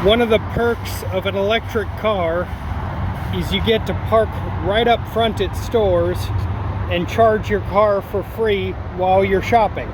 One of the perks of an electric car is you get to park right up front at stores and charge your car for free while you're shopping.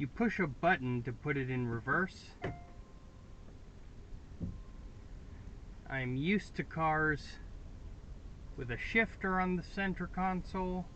You push a button to put it in reverse. I'm used to cars with a shifter on the center console.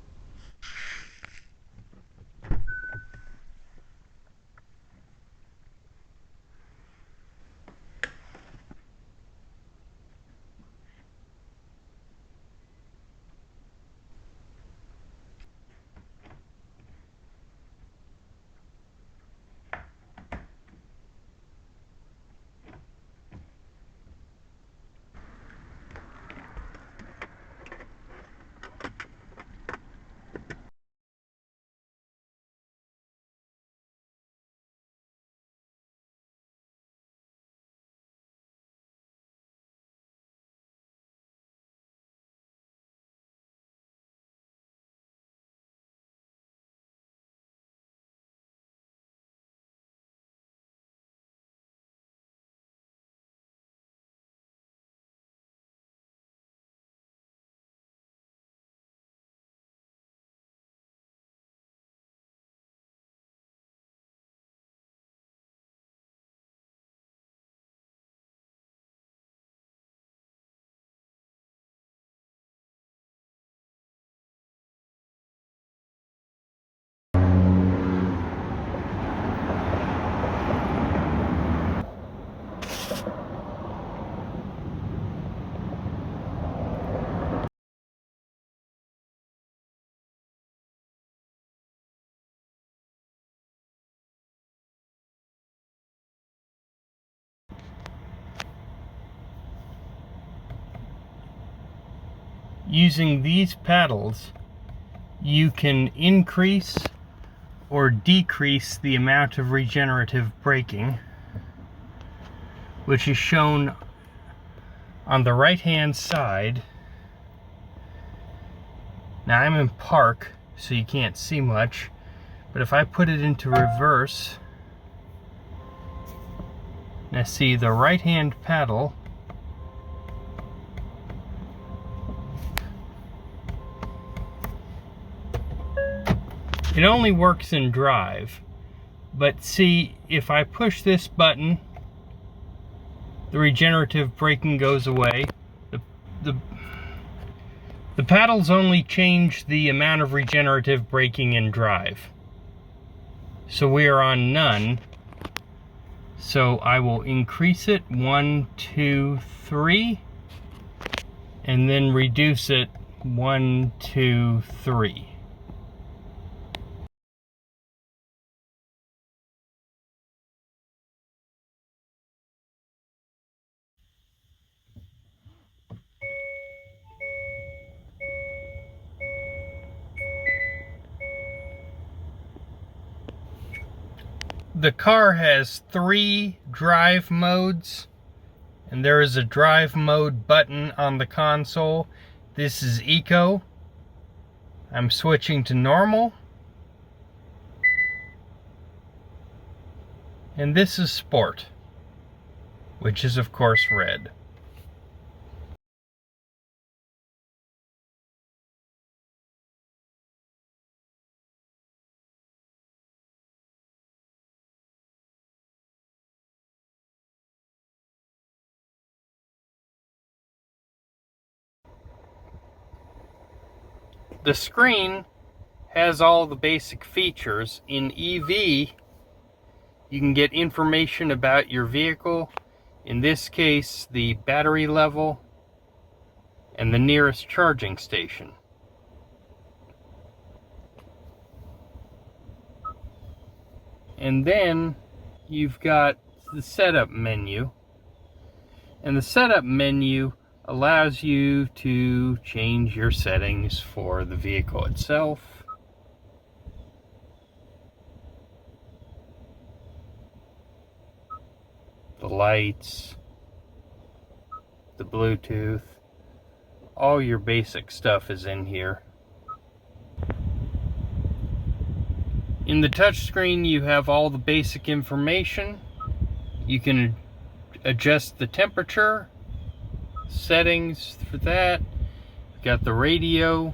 Using these paddles, you can increase or decrease the amount of regenerative braking, which is shown on the right hand side. Now I'm in park, so you can't see much, but if I put it into reverse, now see the right hand paddle it only works in drive, but see, if I push this button, the regenerative braking goes away. The paddles only change the amount of regenerative braking in drive. So we are on none. So I will increase it 1, 2, 3, and then reduce it 1, 2, 3. The car has 3 drive modes, and there is a drive mode button on the console. This is Eco. I'm switching to normal. And this is Sport, which is of course red. The screen has all the basic features. In EV, you can get information about your vehicle, in this case the battery level and the nearest charging station. And then you've got the setup menu, and the setup menu allows you to change your settings for the vehicle itself. The lights, the Bluetooth, all your basic stuff is in here. In the touchscreen, you have all the basic information. You can adjust the temperature, settings for that. You've got the radio.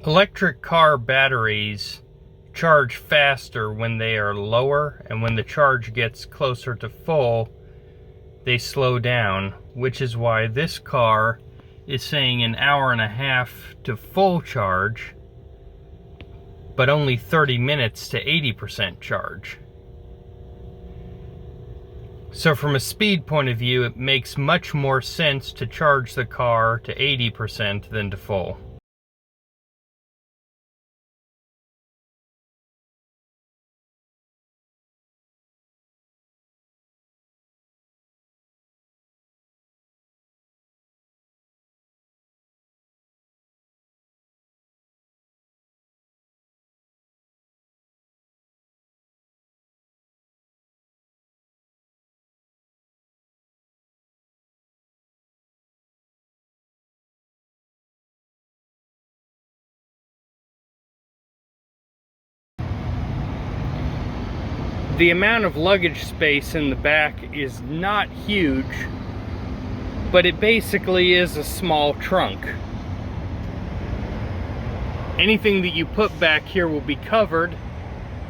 Electric car batteries charge faster when they are lower, and when the charge gets closer to full, they slow down, which is why this car is saying an hour and a half to full charge, but only 30 minutes to 80% charge. So from a speed point of view, it makes much more sense to charge the car to 80% than to full. The amount of luggage space in the back is not huge, but it basically is a small trunk. Anything that you put back here will be covered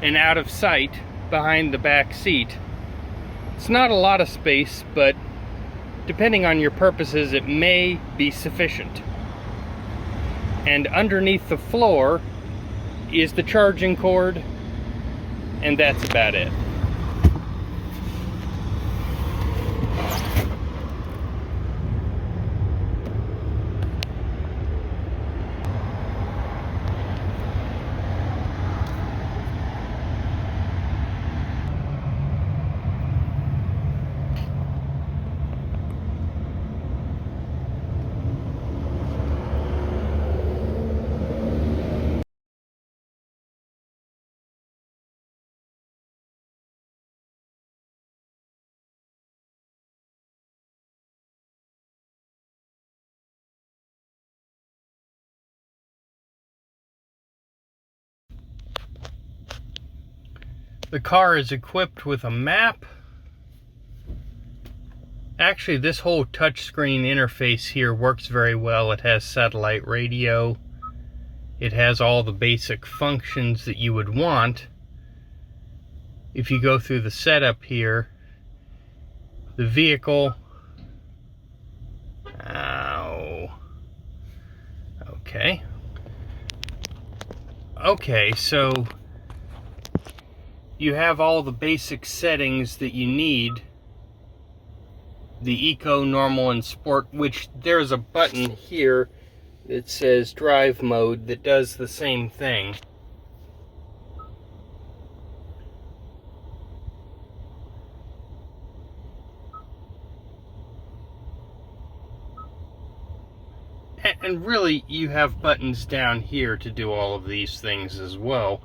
and out of sight behind the back seat. It's not a lot of space, but depending on your purposes, it may be sufficient. And underneath the floor is the charging cord, and that's about it. The car is equipped with a map. Actually, this whole touchscreen interface here works very well. It has satellite radio. It has all the basic functions that you would want. If you go through the setup here, the vehicle... Ow. Okay. Okay, so you have all the basic settings that you need. The Eco, Normal, and Sport, which there's a button here that says Drive Mode that does the same thing. And really, you have buttons down here to do all of these things as well.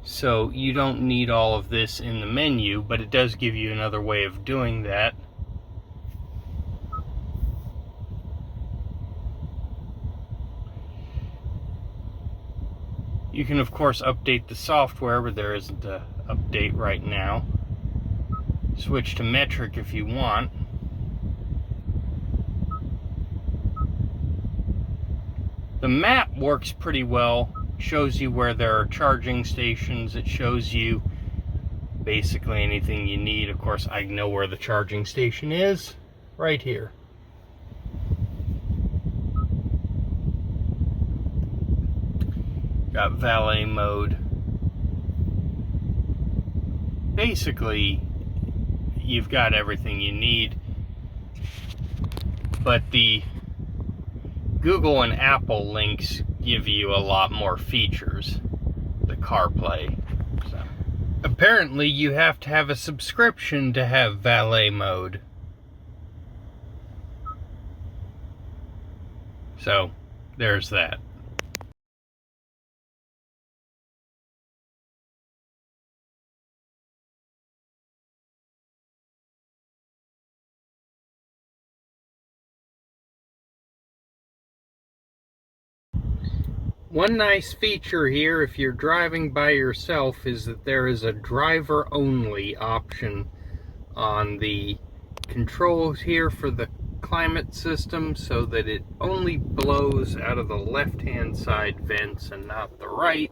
So you don't need all of this in the menu, but it does give you another way of doing that. You can, of course, update the software, but there isn't an update right now. Switch to metric if you want. The map works pretty well. It shows you where there are charging stations. It shows you basically anything you need. Of course, I know where the charging station is, right here. Got valet mode. Basically, you've got everything you need, but the Google and Apple links give you a lot more features. The CarPlay. So. Apparently, you have to have a subscription to have valet mode. So, there's that. One nice feature here, if you're driving by yourself, is that there is a driver-only option on the controls here for the climate system so that it only blows out of the left-hand side vents and not the right.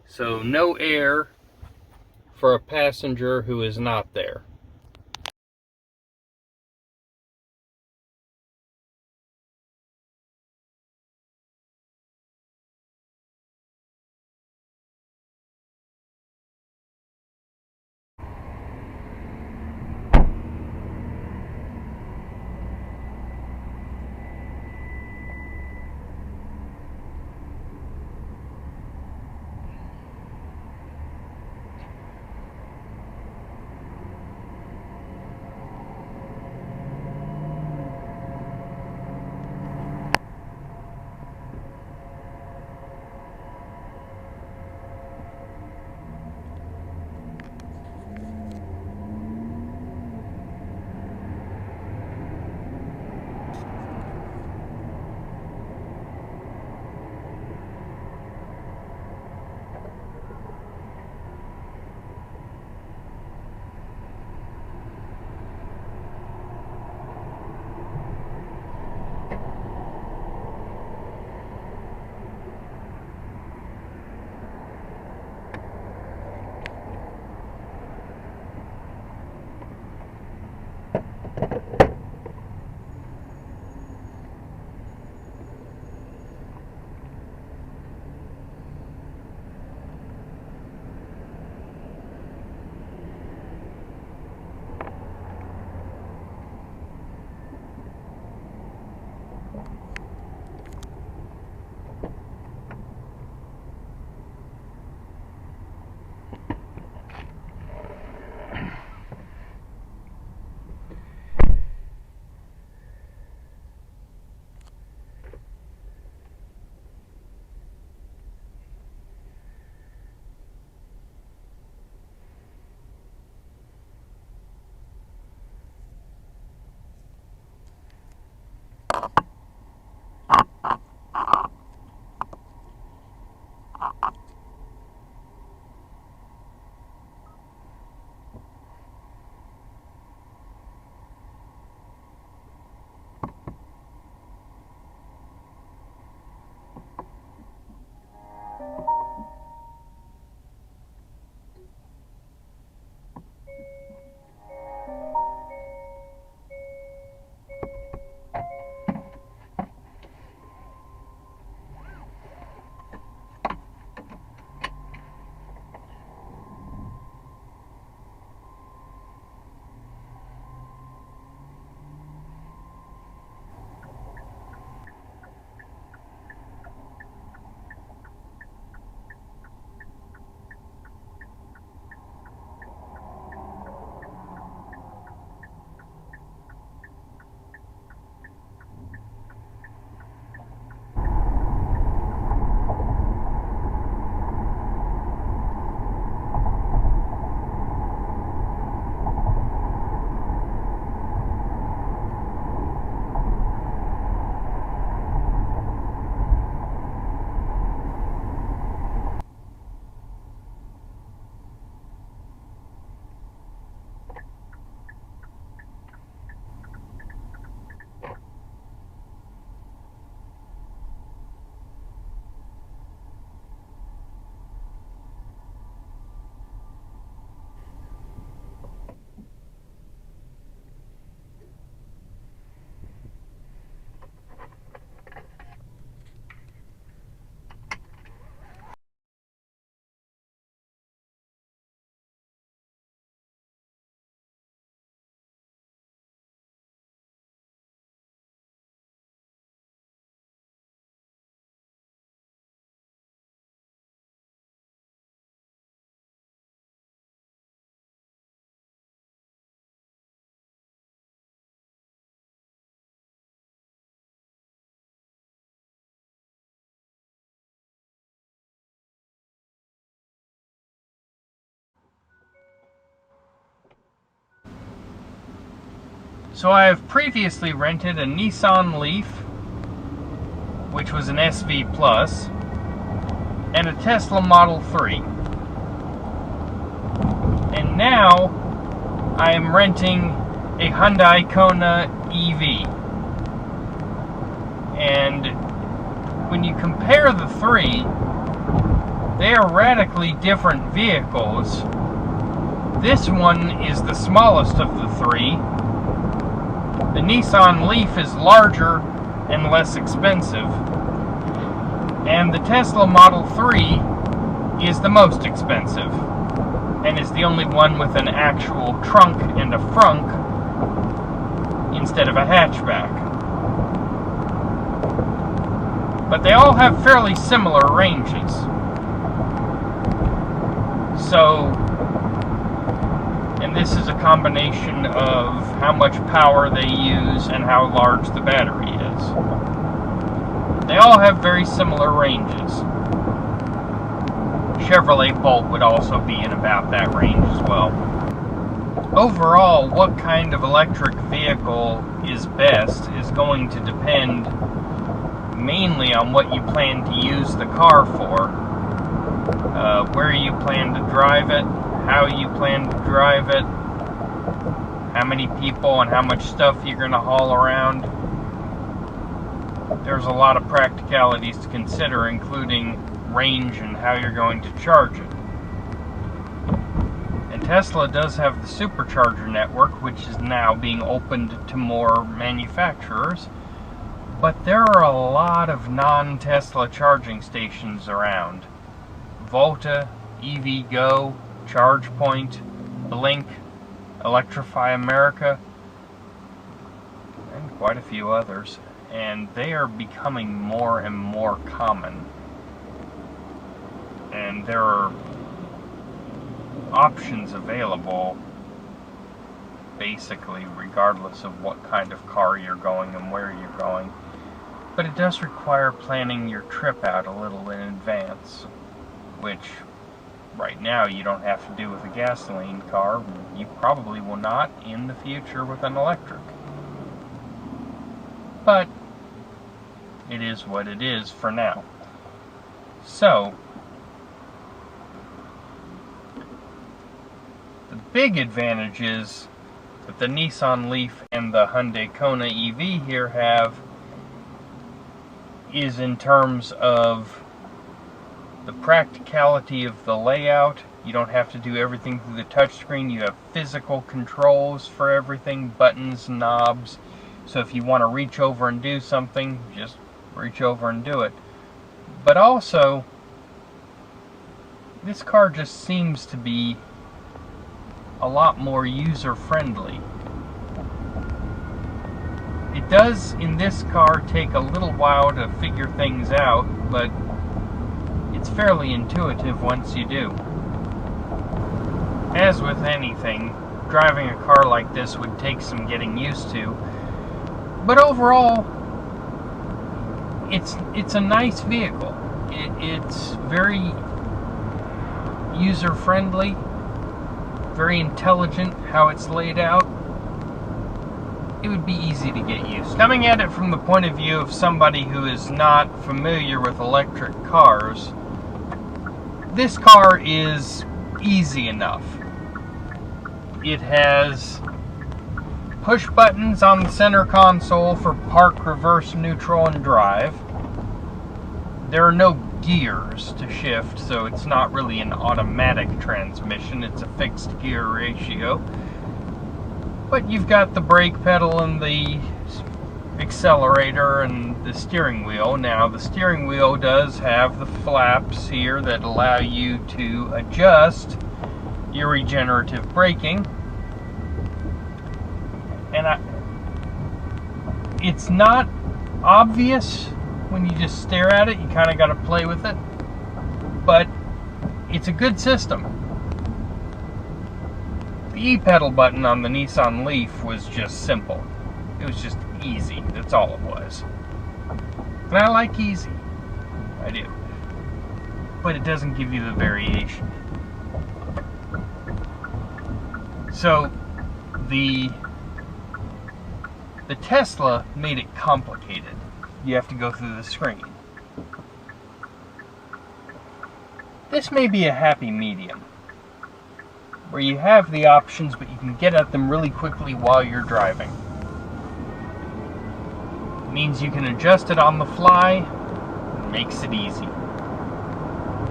So no air for a passenger who is not there. So I have previously rented a Nissan Leaf, which was an SV Plus, and a Tesla Model 3. And now I am renting a Hyundai Kona EV. And when you compare the three, they are radically different vehicles. This one is the smallest of the three. The Nissan Leaf is larger and less expensive. And the Tesla Model 3 is the most expensive, and is the only one with an actual trunk and a frunk instead of a hatchback. But they all have fairly similar ranges. So, and this is a combination of how much power they use and how large the battery is. They all have very similar ranges. Chevrolet Bolt would also be in about that range as well. Overall, what kind of electric vehicle is best is going to depend mainly on what you plan to use the car for, where you plan to drive it, how you plan to drive it, how many people and how much stuff you're going to haul around. There's a lot of practicalities to consider, including range and how you're going to charge it. And Tesla does have the supercharger network, which is now being opened to more manufacturers, but there are a lot of non-Tesla charging stations around. Volta, EVgo, ChargePoint, Blink, Electrify America, and quite a few others. And they are becoming more and more common. And there are options available basically regardless of what kind of car you're going and where you're going. But it does require planning your trip out a little in advance, which right now you don't have to do with a gasoline car. You probably will not in the future with an electric. But it is what it is for now. So, the big advantages that the Nissan Leaf and the Hyundai Kona EV here have is in terms of the practicality of the layout. You don't have to do everything through the touchscreen. You have physical controls for everything, buttons, knobs. So if you want to reach over and do something, just reach over and do it. But also, this car just seems to be a lot more user-friendly. It does, in this car, take a little while to figure things out, but it's fairly intuitive once you do. As with anything, driving a car like this would take some getting used to, but overall, it's a nice vehicle. It's very user-friendly, very intelligent how it's laid out. It would be easy to get used to. Coming at it from the point of view of somebody who is not familiar with electric cars, this car is easy enough. It has push buttons on the center console for park, reverse, neutral, and drive. There are no gears to shift, so it's not really an automatic transmission. It's a fixed gear ratio. But you've got the brake pedal and the accelerator and the steering wheel. Now, the steering wheel does have the flaps here that allow you to adjust your regenerative braking. And it's not obvious when you just stare at it. You kind of got to play with it. But it's a good system. The E-pedal button on the Nissan Leaf was just simple. It was just easy. That's all it was. And I like easy. I do. But it doesn't give you the variation. So, the Tesla made it complicated. You have to go through the screen. This may be a happy medium. where you have the options, but you can get at them really quickly while you're driving. It means you can adjust it on the fly, and makes it easy.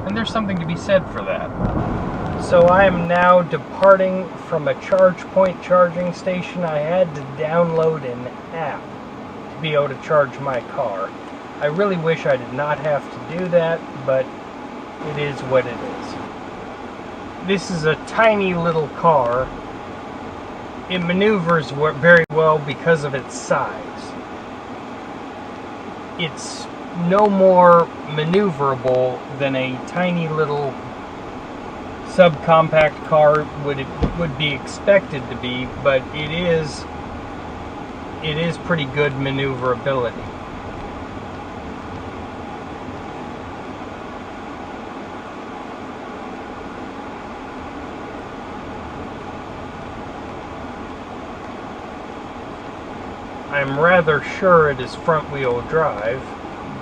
And there's something to be said for that. So I am now departing from a charge point charging station. I had to download an app to be able to charge my car. I really wish I did not have to do that, but it is what it is. This is a tiny little car. It maneuvers very well because of its size. It's no more maneuverable than a tiny little subcompact car would be expected to be, but it is pretty good maneuverability. I'm rather sure it is front-wheel drive,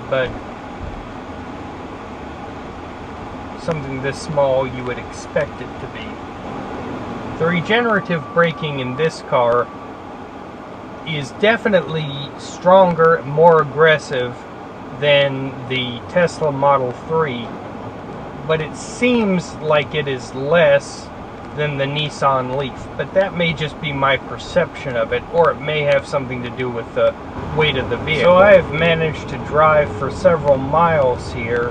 but something this small you would expect it to be. The regenerative braking in this car is definitely stronger, more aggressive than the Tesla Model 3, but it seems like it is less than the Nissan Leaf, but that may just be my perception of it, or it may have something to do with the weight of the vehicle. So I have managed to drive for several miles here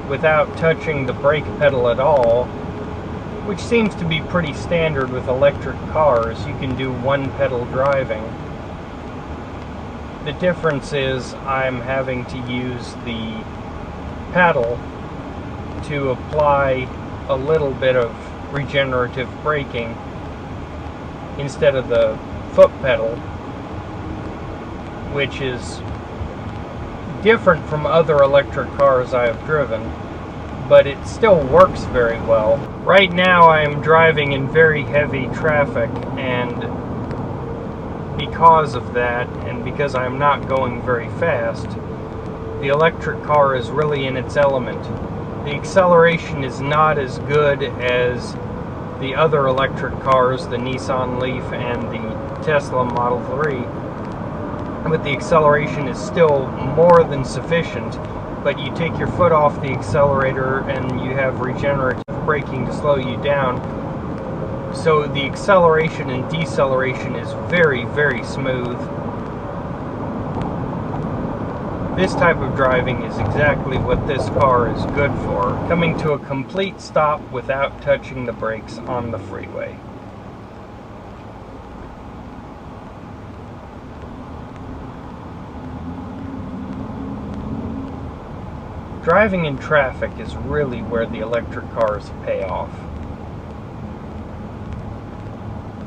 without touching the brake pedal at all, which seems to be pretty standard with electric cars. You can do one pedal driving. The difference is I'm having to use the paddle to apply a little bit of regenerative braking instead of the foot pedal, which is different from other electric cars I have driven, but it still works very well. Right now I am driving in very heavy traffic, and because of that, and because I'm not going very fast, the electric car is really in its element. The acceleration is not as good as the other electric cars, the Nissan Leaf and the Tesla Model 3, but the acceleration is still more than sufficient. But you take your foot off the accelerator and you have regenerative braking to slow you down, so the acceleration and deceleration is very, very smooth. This type of driving is exactly what this car is good for, coming to a complete stop without touching the brakes on the freeway. Driving in traffic is really where the electric cars pay off.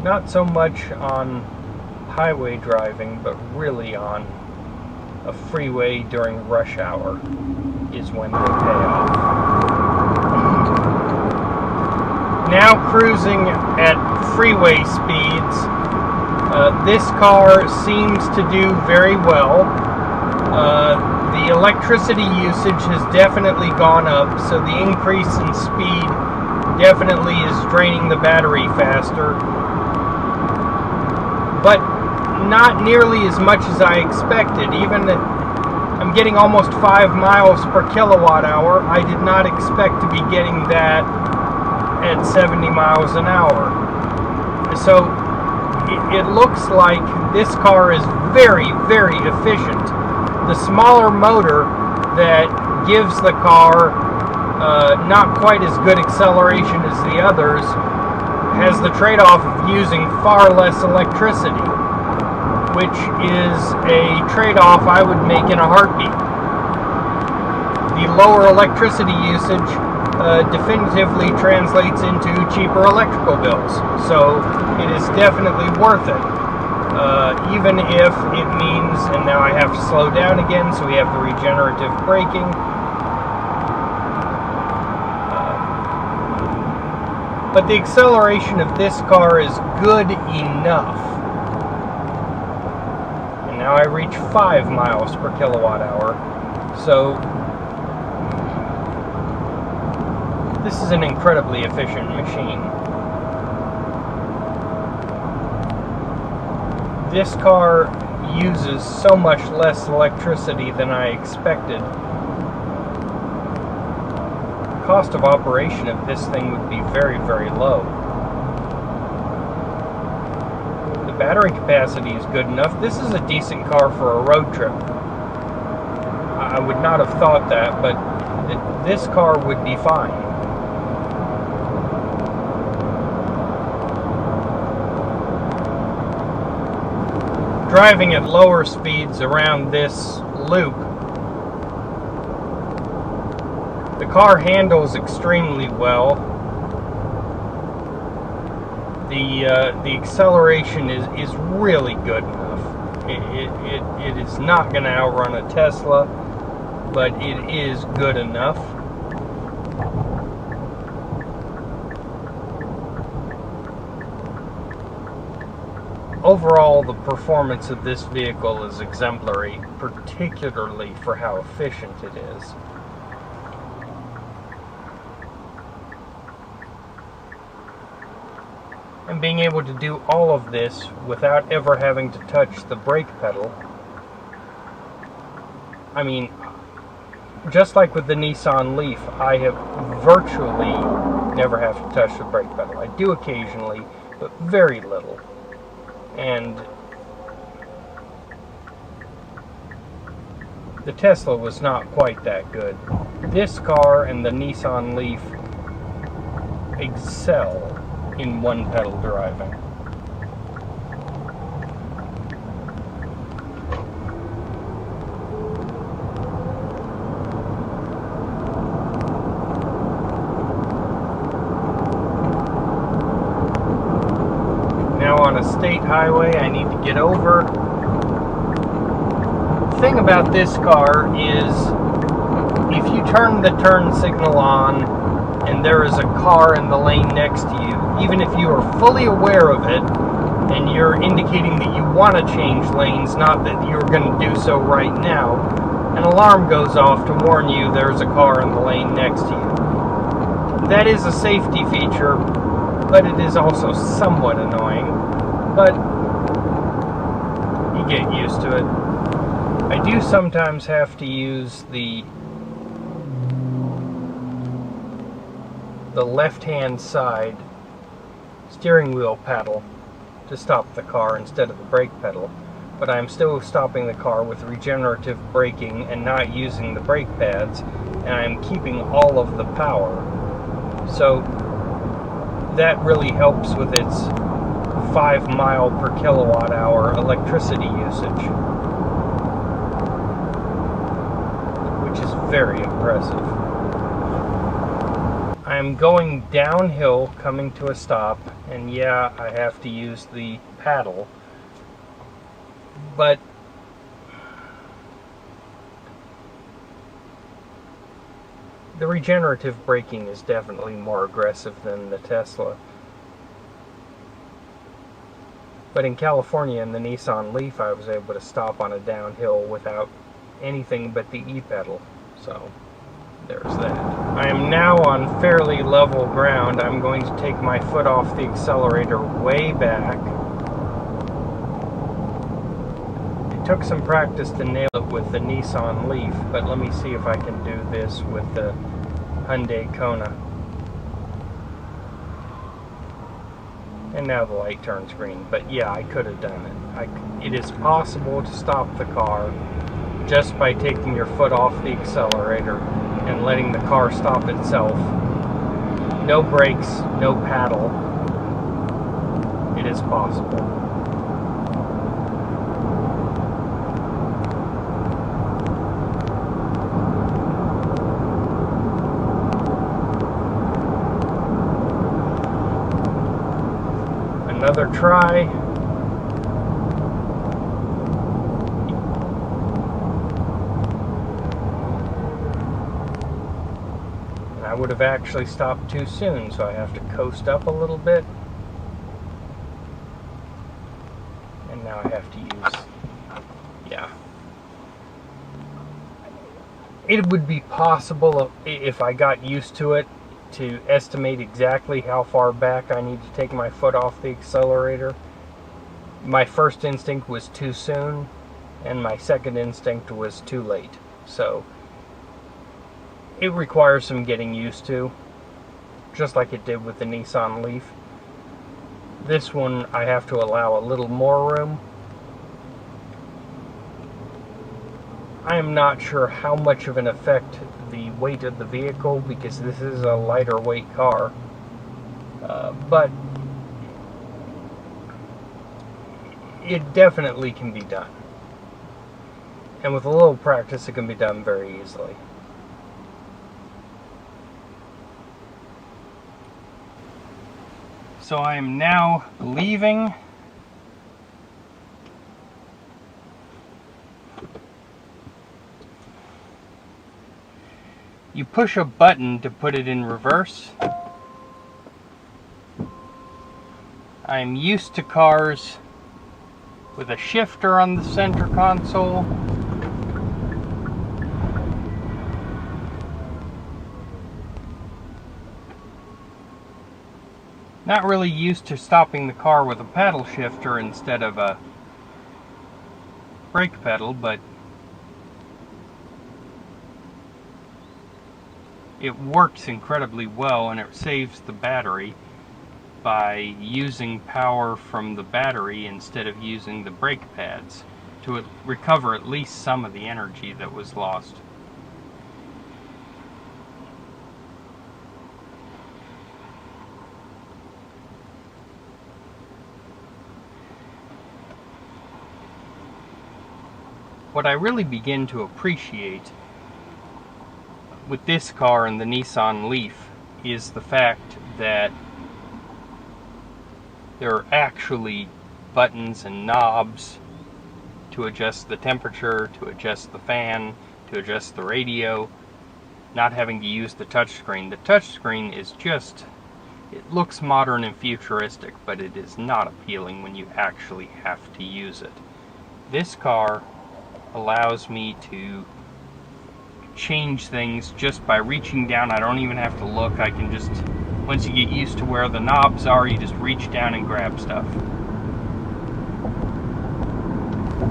Not so much on highway driving, but really on a freeway during rush hour is when they pay off. Now cruising at freeway speeds, this car seems to do very well. The electricity usage has definitely gone up, so the increase in speed definitely is draining the battery faster, but not nearly as much as I expected. Even I'm getting almost 5 miles per kilowatt hour. I did not expect to be getting that at 70 miles an hour. So it looks like this car is very, very efficient. The smaller motor that gives the car not quite as good acceleration as the others has the trade-off of using far less electricity, which is a trade-off I would make in a heartbeat. The lower electricity usage definitively translates into cheaper electrical bills, so it is definitely worth it. Even if it means, and now I have to slow down again, so we have the regenerative braking. But the acceleration of this car is good enough. And now I reach 5 miles per kilowatt hour. So This is an incredibly efficient machine. This car uses so much less electricity than I expected. The cost of operation of this thing would be very, very low. The battery capacity is good enough. This is a decent car for a road trip. I would not have thought that, but this car would be fine. Driving at lower speeds around this loop, the car handles extremely well. The acceleration is really good enough. It is not going to outrun a Tesla, but it is good enough. Overall, the performance of this vehicle is exemplary, particularly for how efficient it is. And being able to do all of this without ever having to touch the brake pedal. I mean, just like with the Nissan Leaf, I have virtually never have to touch the brake pedal. I do occasionally, but very little. And the Tesla was not quite that good. This car and the Nissan Leaf excel in one-pedal driving. On a state highway I need to get over. The thing about this car is if you turn the turn signal on and there is a car in the lane next to you, even if you are fully aware of it and you're indicating that you want to change lanes, not that you're going to do so right now, an alarm goes off to warn you there's a car in the lane next to you. That is a safety feature, but it is also somewhat annoying. But you get used to it. I do sometimes have to use the left-hand side steering wheel paddle to stop the car instead of the brake pedal. But I'm still stopping the car with regenerative braking and not using the brake pads, and I'm keeping all of the power. So that really helps with its 5 mile per kilowatt hour electricity usage, which is very impressive. I am going downhill coming to a stop, and yeah, I have to use the paddle, but the regenerative braking is definitely more aggressive than the Tesla. But in California, in the Nissan Leaf, I was able to stop on a downhill without anything but the e-pedal. So, there's that. I am now on fairly level ground. I'm going to take my foot off the accelerator way back. It took some practice to nail it with the Nissan Leaf, but let me see if I can do this with the Hyundai Kona. And now the light turns green. But yeah, I could have done it. It is possible to stop the car just by taking your foot off the accelerator and letting the car stop itself. No brakes, no paddle. It is possible. Another try. And I would have actually stopped too soon, so I have to coast up a little bit. And now I have to use, yeah. It would be possible if I got used to it to estimate exactly how far back I need to take my foot off the accelerator. My first instinct was too soon, and my second instinct was too late. So it requires some getting used to, just like it did with the Nissan Leaf. This one I have to allow a little more room. I am not sure how much of an effect the weight of the vehicle, because this is a lighter weight car, but it definitely can be done. And with a little practice, it can be done very easily. So I am now leaving. You push a button to put it in reverse. I'm used to cars with a shifter on the center console. Not really used to stopping the car with a paddle shifter instead of a brake pedal, but it works incredibly well, and it saves the battery by using power from the battery instead of using the brake pads to recover at least some of the energy that was lost. What I really begin to appreciate with this car and the Nissan Leaf is the fact that there are actually buttons and knobs to adjust the temperature, to adjust the fan, to adjust the radio, not having to use the touchscreen. The touchscreen is just, it looks modern and futuristic, but it is not appealing when you actually have to use it. This car allows me to change things just by reaching down. I don't even have to look. I can just, once you get used to where the knobs are, you just reach down and grab stuff.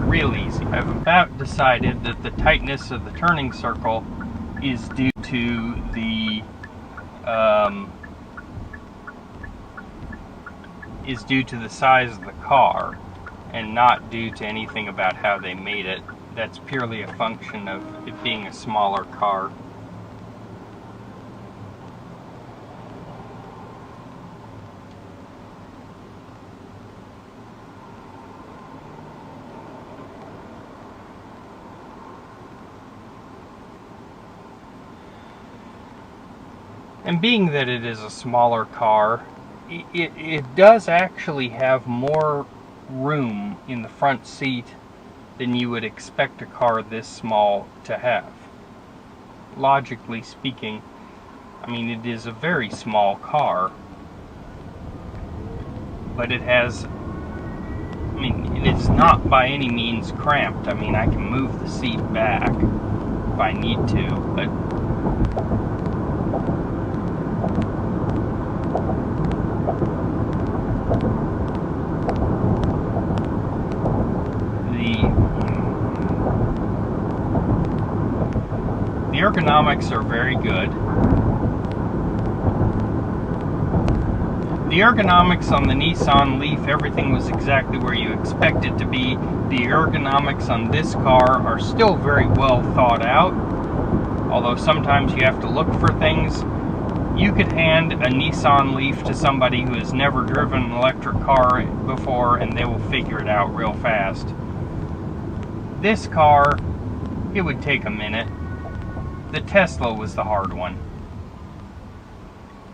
Real easy. I've about decided that the tightness of the turning circle is due to the size of the car, and not due to anything about how they made it. That's purely a function of it being a smaller car. And being that it is a smaller car, it does actually have more room in the front seat than you would expect a car this small to have. Logically speaking, I mean, it is a very small car, but it has, I mean, it's not by any means cramped. I mean, I can move the seat back if I need to, but the ergonomics are very good. The ergonomics on the Nissan Leaf, everything was exactly where you expect it to be. The ergonomics on this car are still very well thought out, although sometimes you have to look for things. You could hand a Nissan Leaf to somebody who has never driven an electric car before, and they will figure it out real fast. This car, it would take a minute. The Tesla was the hard one.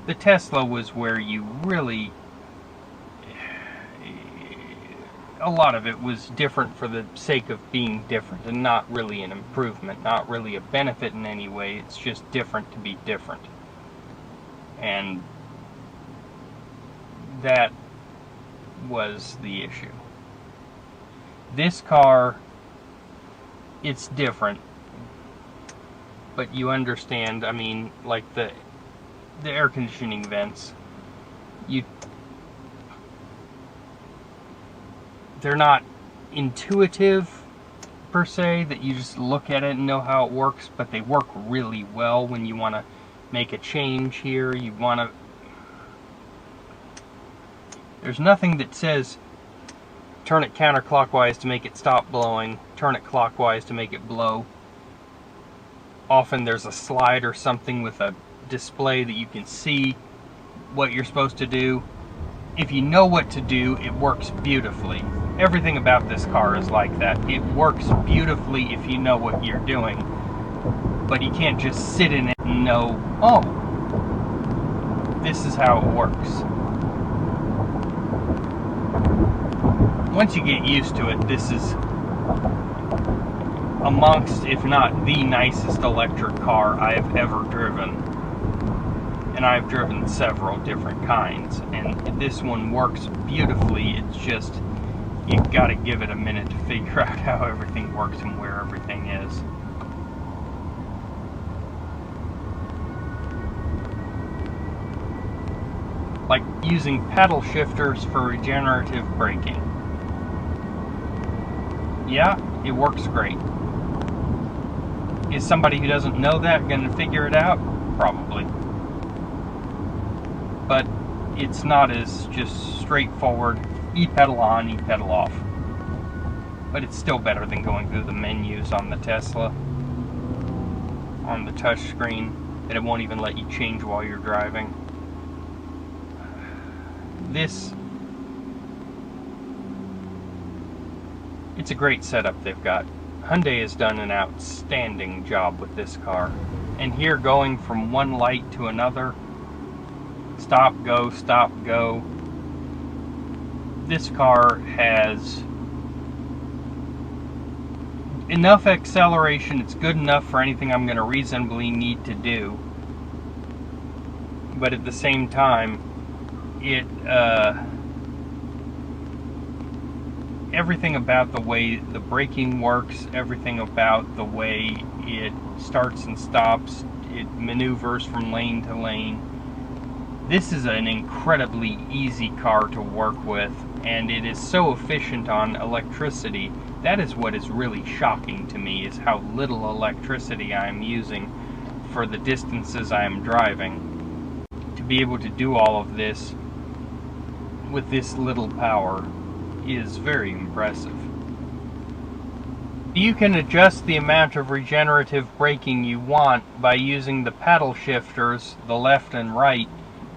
The Tesla was where you really, a lot of it was different for the sake of being different, and not really an improvement, not really a benefit in any way. It's just different to be different. And that was the issue. This car, it's different, but you understand, I mean, like the the air conditioning vents. They're not intuitive per se, that you just look at it and know how it works, but they work really well when you want to make a change here. There's nothing that says turn it counterclockwise to make it stop blowing, turn it clockwise to make it blow. Often there's a slide or something with a display that you can see what you're supposed to do. If you know what to do, it works beautifully. Everything about this car is like that. It works beautifully if you know what you're doing. But you can't just sit in it and know, oh, this is how it works. Once you get used to it, this is amongst, if not the nicest electric car I've ever driven. And I've driven several different kinds, and this one works beautifully. It's just, you've got to give it a minute to figure out how everything works and where everything is. Like using paddle shifters for regenerative braking. Yeah, it works great. Is somebody who doesn't know that going to figure it out? Probably. But it's not as just straightforward, E-pedal on, E-pedal off. But it's still better than going through the menus on the Tesla, on the touch screen, that it won't even let you change while you're driving. It's a great setup they've got. Hyundai has done an outstanding job with this car. And here, going from one light to another, stop, go, this car has enough acceleration. It's good enough for anything I'm going to reasonably need to do. But at the same time, everything about the way the braking works, everything about the way it starts and stops, it maneuvers from lane to lane. This is an incredibly easy car to work with, and it is so efficient on electricity. That is what is really shocking to me, is how little electricity I am using for the distances I am driving. To be able to do all of this with this little power is very impressive. You can adjust the amount of regenerative braking you want by using the paddle shifters, the left and right,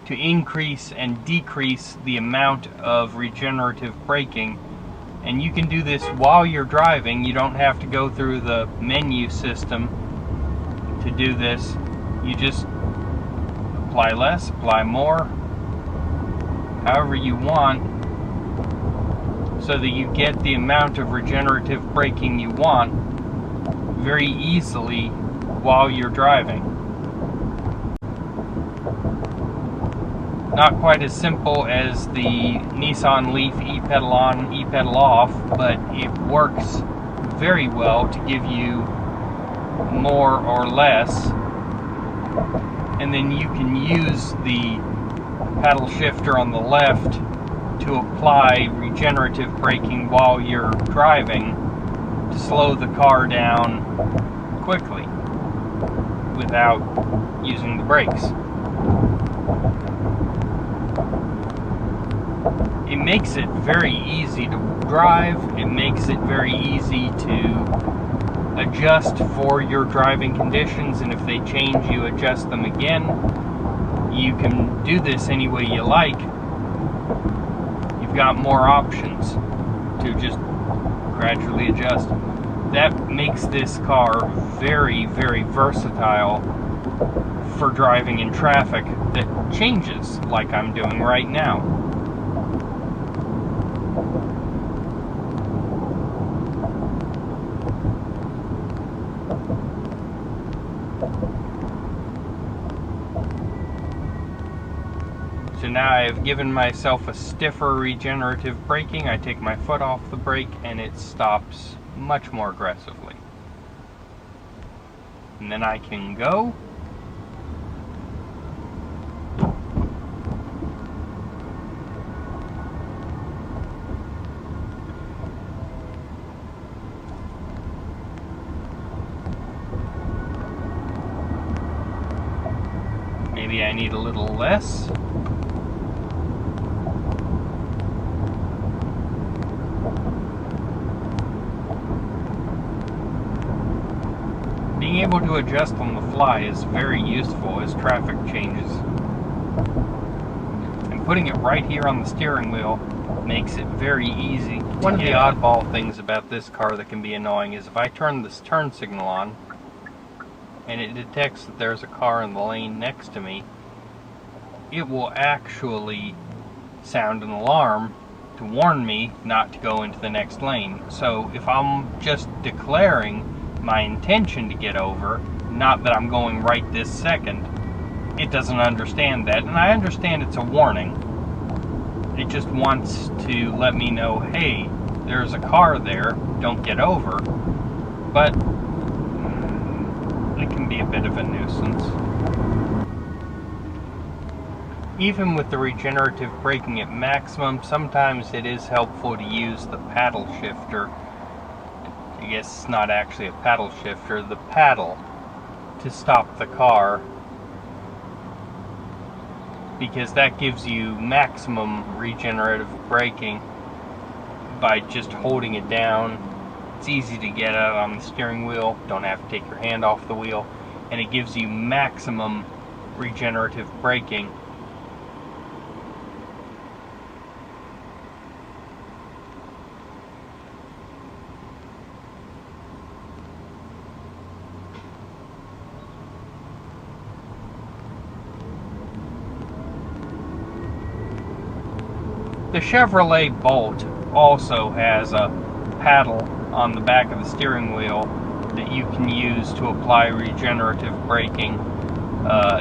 to increase and decrease the amount of regenerative braking. And you can do this while you're driving. You don't have to go through the menu system to do this. You just apply less, apply more, however you want, so that you get the amount of regenerative braking you want very easily while you're driving. Not quite as simple as the Nissan Leaf E-pedal on, E-pedal off, but it works very well to give you more or less. And then you can use the paddle shifter on the left to apply regenerative braking while you're driving to slow the car down quickly without using the brakes. It makes it very easy to drive. It makes it very easy to adjust for your driving conditions, and if they change, you adjust them again. You can do this any way you like. You've got more options to just gradually adjust. That makes this car very, very versatile for driving in traffic that changes like I'm doing right now. So now I've given myself a stiffer regenerative braking. I take my foot off the brake and it stops much more aggressively. And then I can go. need a little less. Being able to adjust on the fly is very useful as traffic changes. And putting it right here on the steering wheel makes it very easy. One of the oddball things about this car that can be annoying is if I turn this turn signal on and it detects that there's a car in the lane next to me, it will actually sound an alarm to warn me not to go into the next lane. So if I'm just declaring my intention to get over, not that I'm going right this second, it doesn't understand that. And I understand it's a warning. It just wants to let me know, hey, there's a car there, don't get over. But it can be a bit of a nuisance. Even with the regenerative braking at maximum, sometimes it is helpful to use the paddle shifter. I guess it's not actually a paddle shifter, the paddle, to stop the car, because that gives you maximum regenerative braking by just holding it down. It's easy to get out on the steering wheel, don't have to take your hand off the wheel, and it gives you maximum regenerative braking. The Chevrolet Bolt also has a paddle on the back of the steering wheel that you can use to apply regenerative braking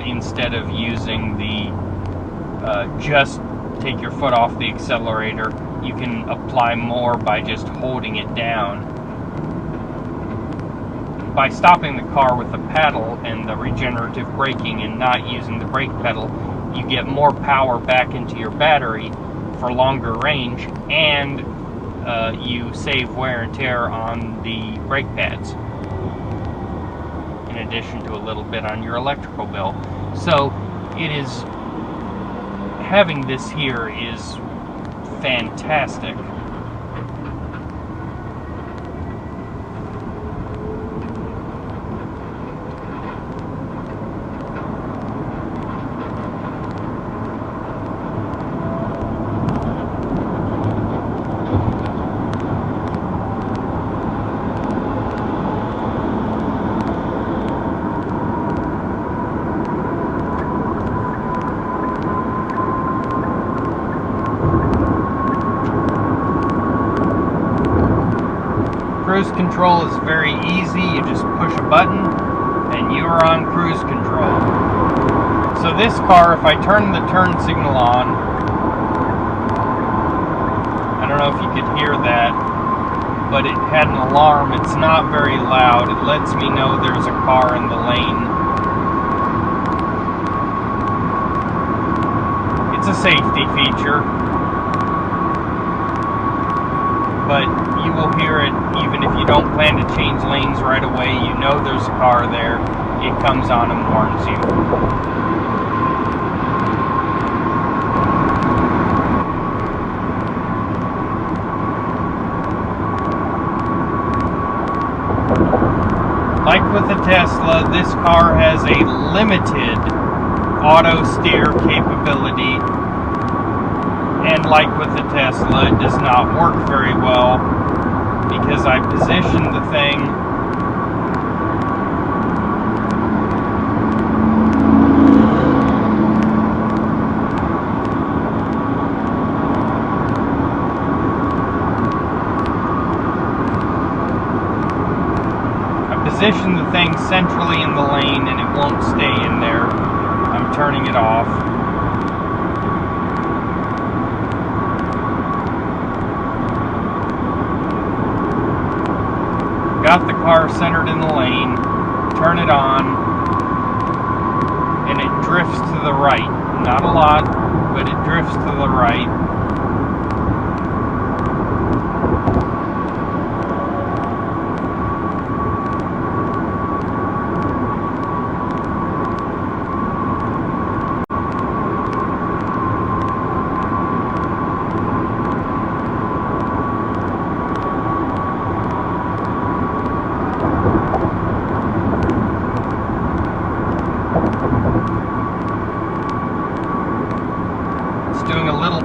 instead of using the just take your foot off the accelerator. You can apply more by just holding it down. By stopping the car with the paddle and the regenerative braking and not using the brake pedal, you get more power back into your battery for longer range, and you save wear and tear on the brake pads, in addition to a little bit on your electrical bill. So it is, having this here is fantastic. Cruise control is very easy. You just push a button and you are on cruise control. So this car, if I turn the turn signal on, I don't know if you could hear that, but it had an alarm. It's not very loud. It lets me know there's a car in the lane. It's a safety feature, but you will hear it even if you don't plan to change lanes right away. You know there's a car there. It comes on and warns you. Like with the Tesla, this car has a limited auto steer capability, and like with the Tesla, it does not work very well because I positioned the thing centrally in the lane and it won't stay in there. I'm turning it off. Got the car centered in the lane, turn it on, and it drifts to the right. Not a lot, but it drifts to the right.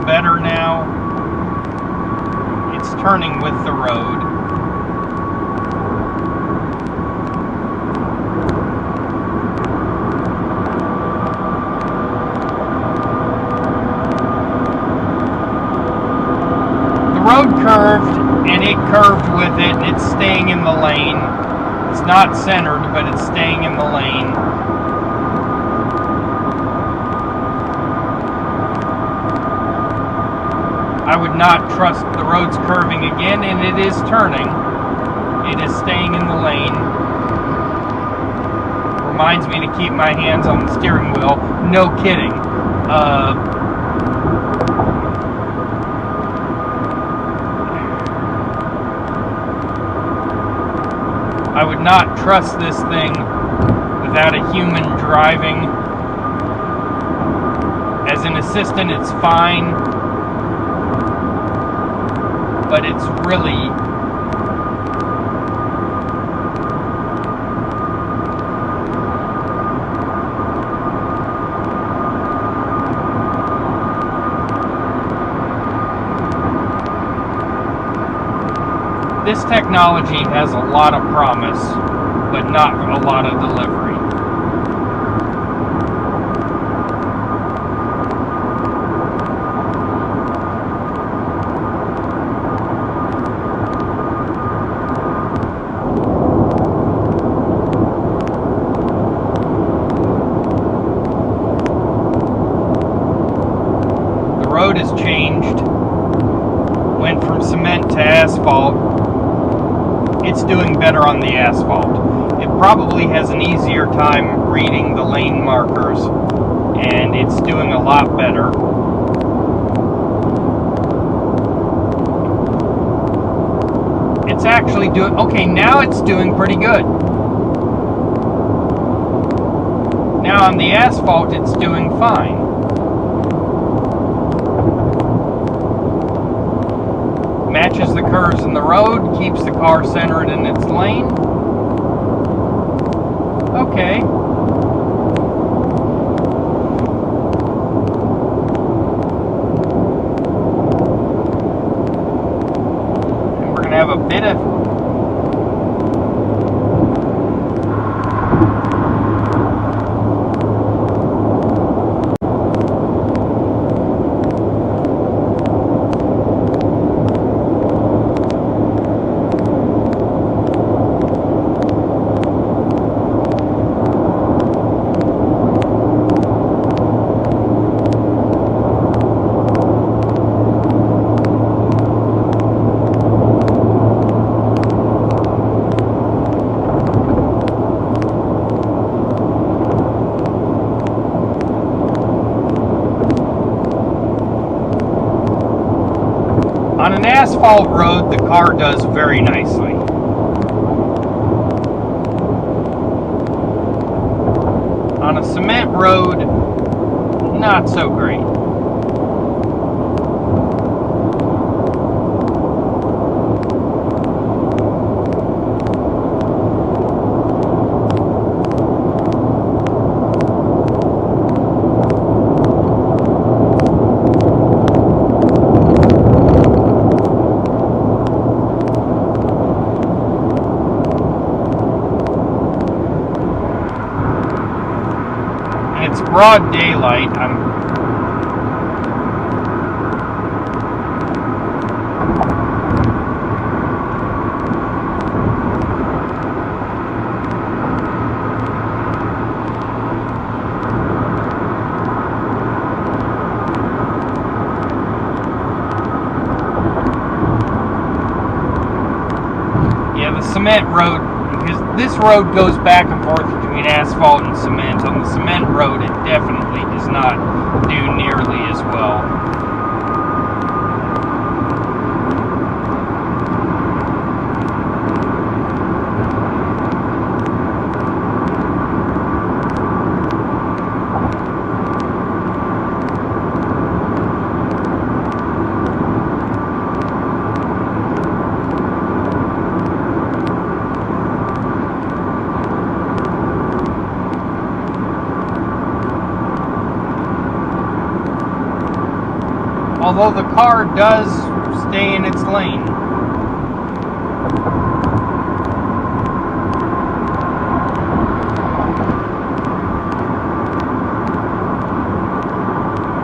better now. It's turning with the road. The road curved, and it curved with it, and it's staying in the lane. It's not centered, but it's staying in the lane. I would not trust the road's curving again, and it is turning. It is staying in the lane. Reminds me to keep my hands on the steering wheel. No kidding. I would not trust this thing without a human driving. As an assistant, it's fine. But it's really this technology has a lot of promise, but not a lot of delivery. The road has changed, went from cement to asphalt. It's doing better on the asphalt. It probably has an easier time reading the lane markers, and it's doing a lot better. It's actually doing, okay, now it's doing pretty good. Now on the asphalt, it's doing fine. Matches the curves in the road, keeps the car centered in its lane. Okay. And we're going to have a bit of on an asphalt road, the car does very nicely. On a cement road, not so great. It's broad daylight. Yeah, the cement road, because this road goes back and forth between asphalt and cement. On the cement road, it definitely does not do nearly as well. although the car does stay in its lane.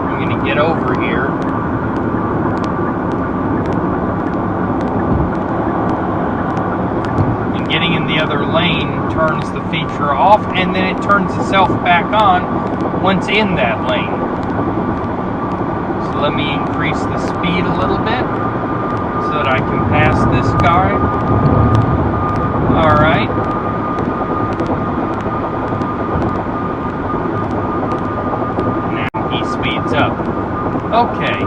I'm going to get over here. And getting in the other lane turns the feature off, and then it turns itself back on once in that lane. So let me increase the speed a little bit so that I can pass this guy. Alright. Now he speeds up. Okay.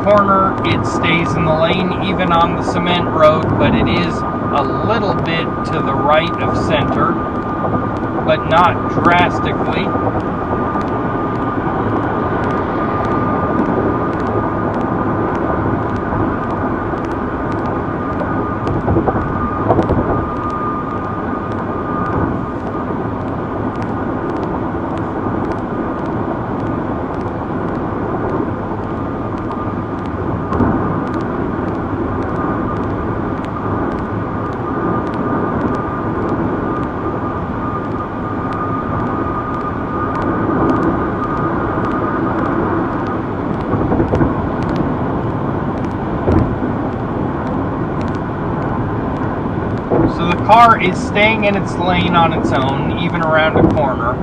Corner, it stays in the lane even on the cement road, but it is a little bit to the right of center, but not drastically. So the car is staying in its lane on its own, even around a corner.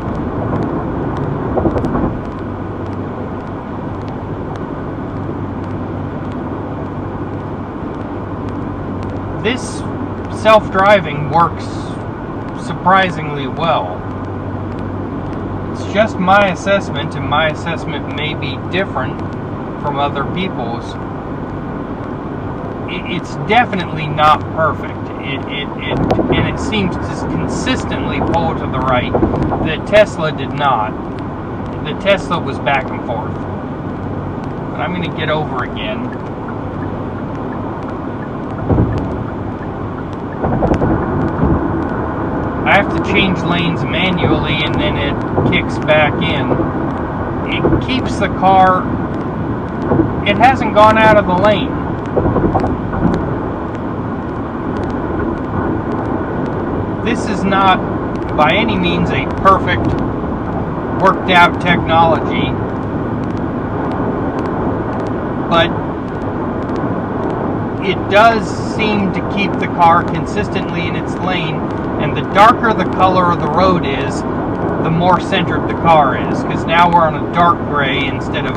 This self-driving works surprisingly well. It's just my assessment, and my assessment may be different from other people's. It's definitely not perfect. And it seems to consistently pull to the right. The Tesla did not. The Tesla was back and forth. But I'm going to get over again. I have to change lanes manually, and then it kicks back in. It keeps the car... It hasn't gone out of the lane. This is not, by any means, a perfect, worked-out technology, but it does seem to keep the car consistently in its lane, and the darker the color of the road is, the more centered the car is, because now we're on a dark gray instead of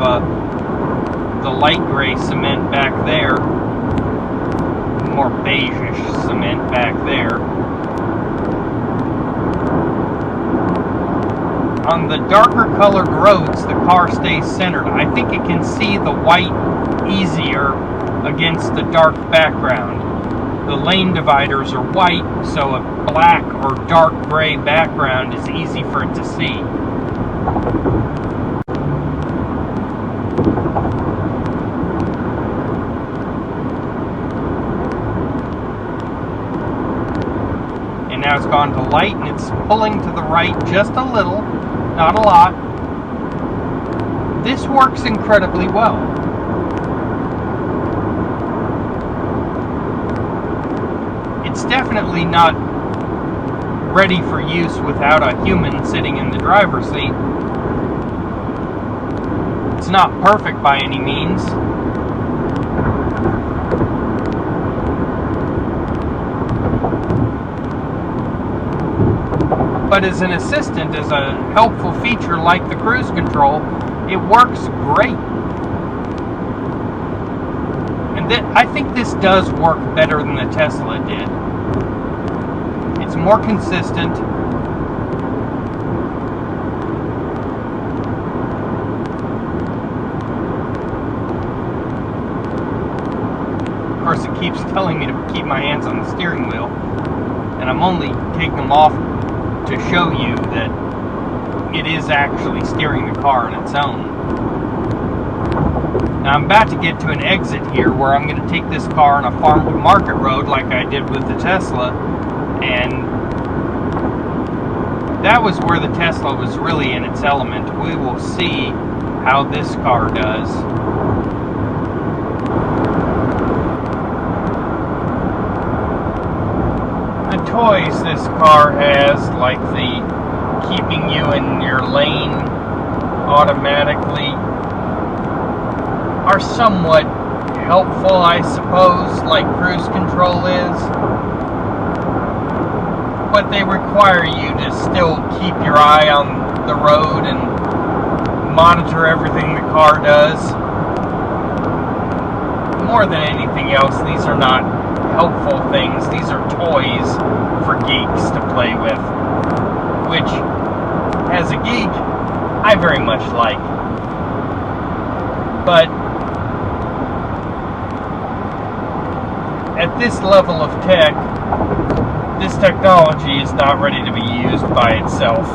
the light gray cement back there, more beige-ish cement back there. On the darker colored roads, the car stays centered. I think it can see the white easier against the dark background. The lane dividers are white, so a black or dark gray background is easy for it to see. And now it's gone to light, and it's pulling to the right just a little. Not a lot. This works incredibly well. It's definitely not ready for use without a human sitting in the driver's seat. It's not perfect by any means. But as an assistant, as a helpful feature like the cruise control, it works great. And I think this does work better than the Tesla did. It's more consistent. Of course, it keeps telling me to keep my hands on the steering wheel, and I'm only taking them off to show you that it is actually steering the car on its own. Now I'm about to get to an exit here where I'm going to take this car on a farm to market road like I did with the Tesla, and that was where the Tesla was really in its element. We will see how this car does. The toys this car has, like the keeping you in your lane automatically, are somewhat helpful, I suppose, like cruise control is. But they require you to still keep your eye on the road and monitor everything the car does. More than anything else, these are not helpful things. These are toys for geeks to play with, which, as a geek, I very much like. But at this level of tech, this technology is not ready to be used by itself.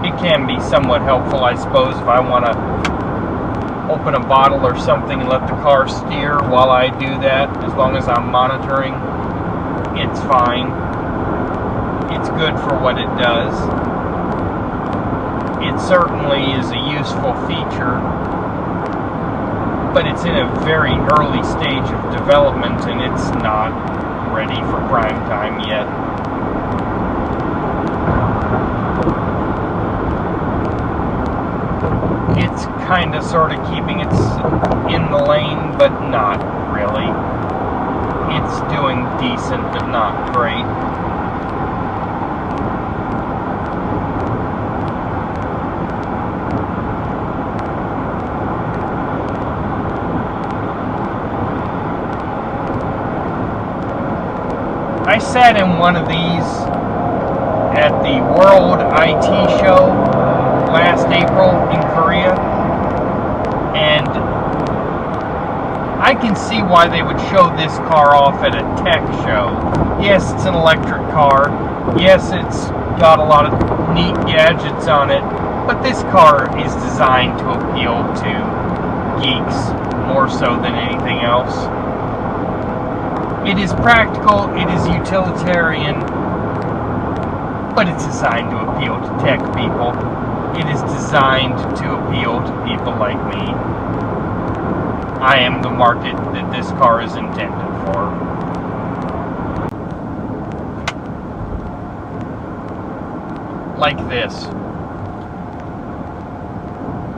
It can be somewhat helpful, I suppose, if I want to open a bottle or something and let the car steer while I do that. As long as I'm monitoring, it's fine. It's good for what it does. It certainly is a useful feature, but it's in a very early stage of development and it's not ready for prime time yet. It's kind of sort of keeping it in the lane, but not really. It's doing decent, but not great. I sat in one of these at the World IT Show last April in Korea, and I can see why they would show this car off at a tech show. Yes, it's an electric car. Yes, it's got a lot of neat gadgets on it, but this car is designed to appeal to geeks more so than anything else. It is practical, it is utilitarian, but it's designed to appeal to tech people. It is designed to appeal to people like me. I am the market that this car is intended for. Like this.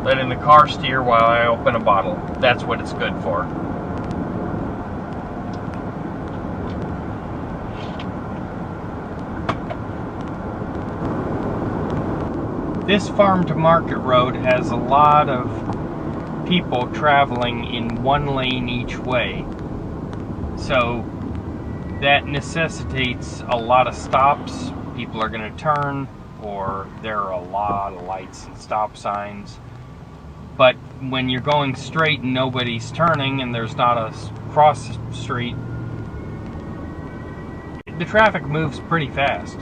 Letting the car steer while I open a bottle. That's what it's good for. This farm to market road has a lot of people traveling in one lane each way. So that necessitates a lot of stops. People are going to turn, or there are a lot of lights and stop signs. But when you're going straight and nobody's turning and there's not a cross street, the traffic moves pretty fast.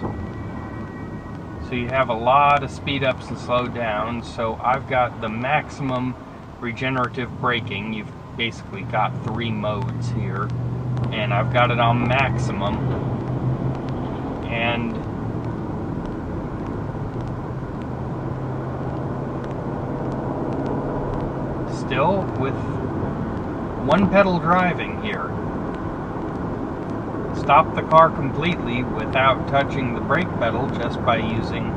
So you have a lot of speed ups and slow downs. So I've got the maximum regenerative braking. You've basically got 3 modes here, and I've got it on maximum. And still with one pedal driving here. Stop the car completely without touching the brake pedal, just by using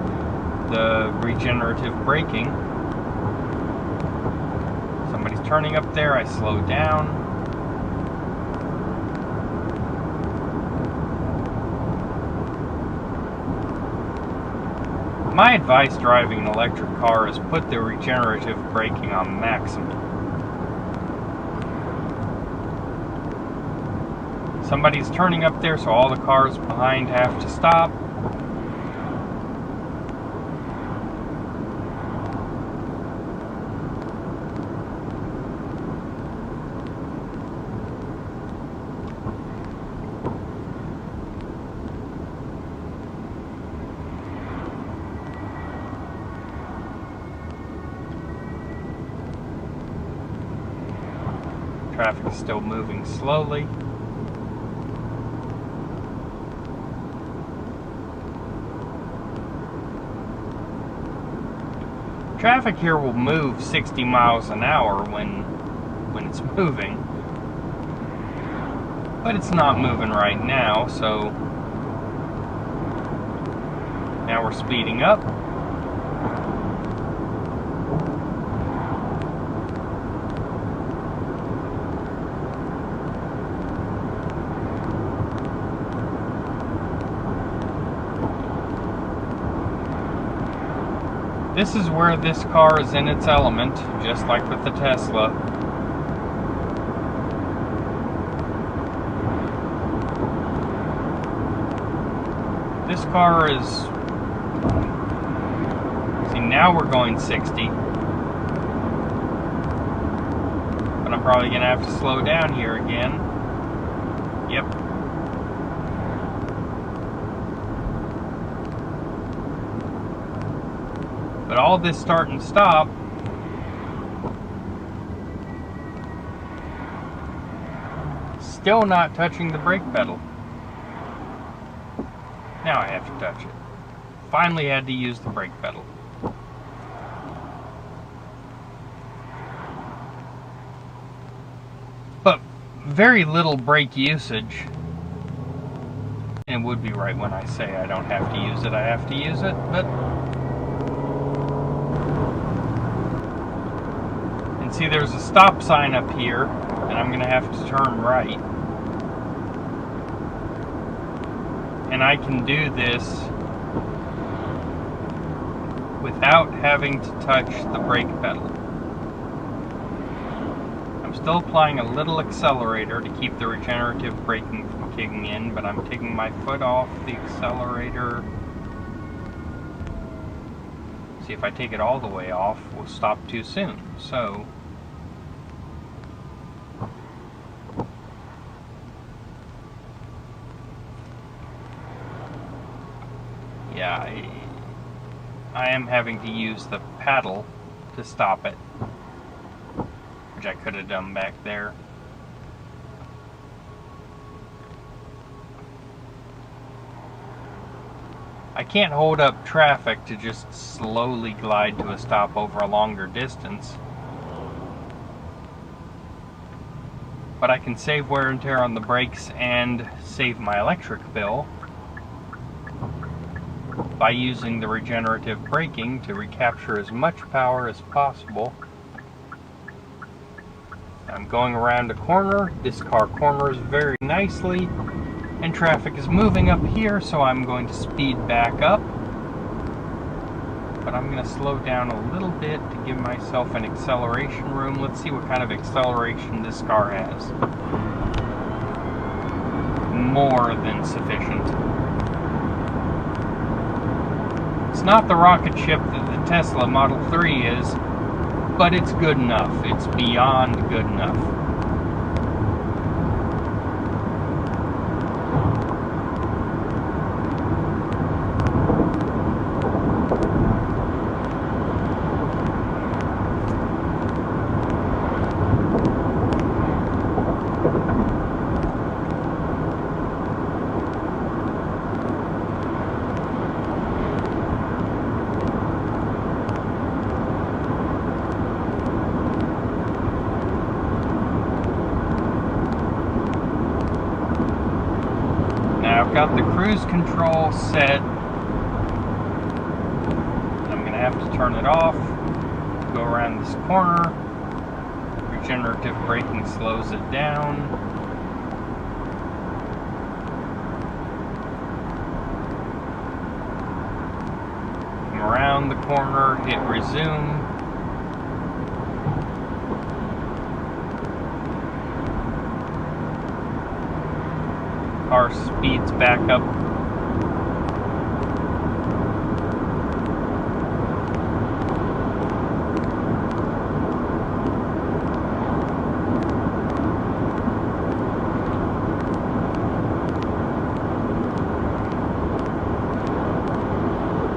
the regenerative braking. Somebody's turning up there, I slow down. My advice driving an electric car is put the regenerative braking on maximum. Somebody's turning up there, so all the cars behind have to stop. Traffic is still moving slowly. Traffic here will move 60 miles an hour when it's moving. But it's not moving right now, so now we're speeding up. This is where this car is in its element, just like with the Tesla. This car is... See, now we're going 60. But I'm probably going to have to slow down here again. Yep. But all this start and stop still not touching the brake pedal. Now I have to touch it. Finally had to use the brake pedal. But very little brake usage. And it would be right when I say I don't have to use it, I have to use it, but... And see, there's a stop sign up here, and I'm gonna have to turn right. And I can do this without having to touch the brake pedal. I'm still applying a little accelerator to keep the regenerative braking from kicking in, but I'm taking my foot off the accelerator. See, if I take it all the way off, we'll stop too soon. So, yeah, I am having to use the paddle to stop it, which I could have done back there. I can't hold up traffic to just slowly glide to a stop over a longer distance. But I can save wear and tear on the brakes and save my electric bill by using the regenerative braking to recapture as much power as possible. I'm going around a corner. This car corners very nicely, and traffic is moving up here, so I'm going to speed back up. But I'm going to slow down a little bit to give myself an acceleration room. Let's see what kind of acceleration this car has. More than sufficient. It's not the rocket ship that the Tesla Model 3 is, but it's good enough. It's beyond good enough. I've got the cruise control set. I'm going to have to turn it off, go around this corner. Regenerative braking slows it down. Come around the corner, hit resume. Car speeds back up.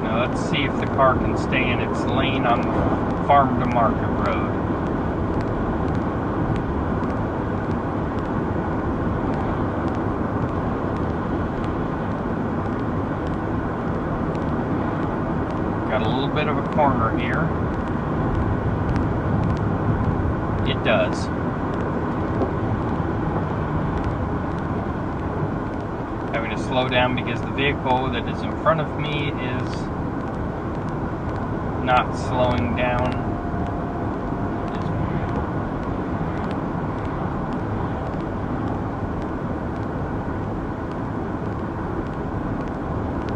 Now let's see if the car can stay in its lane on the Farm to Market road. corner here. It does. Having to slow down because the vehicle that is in front of me is not slowing down.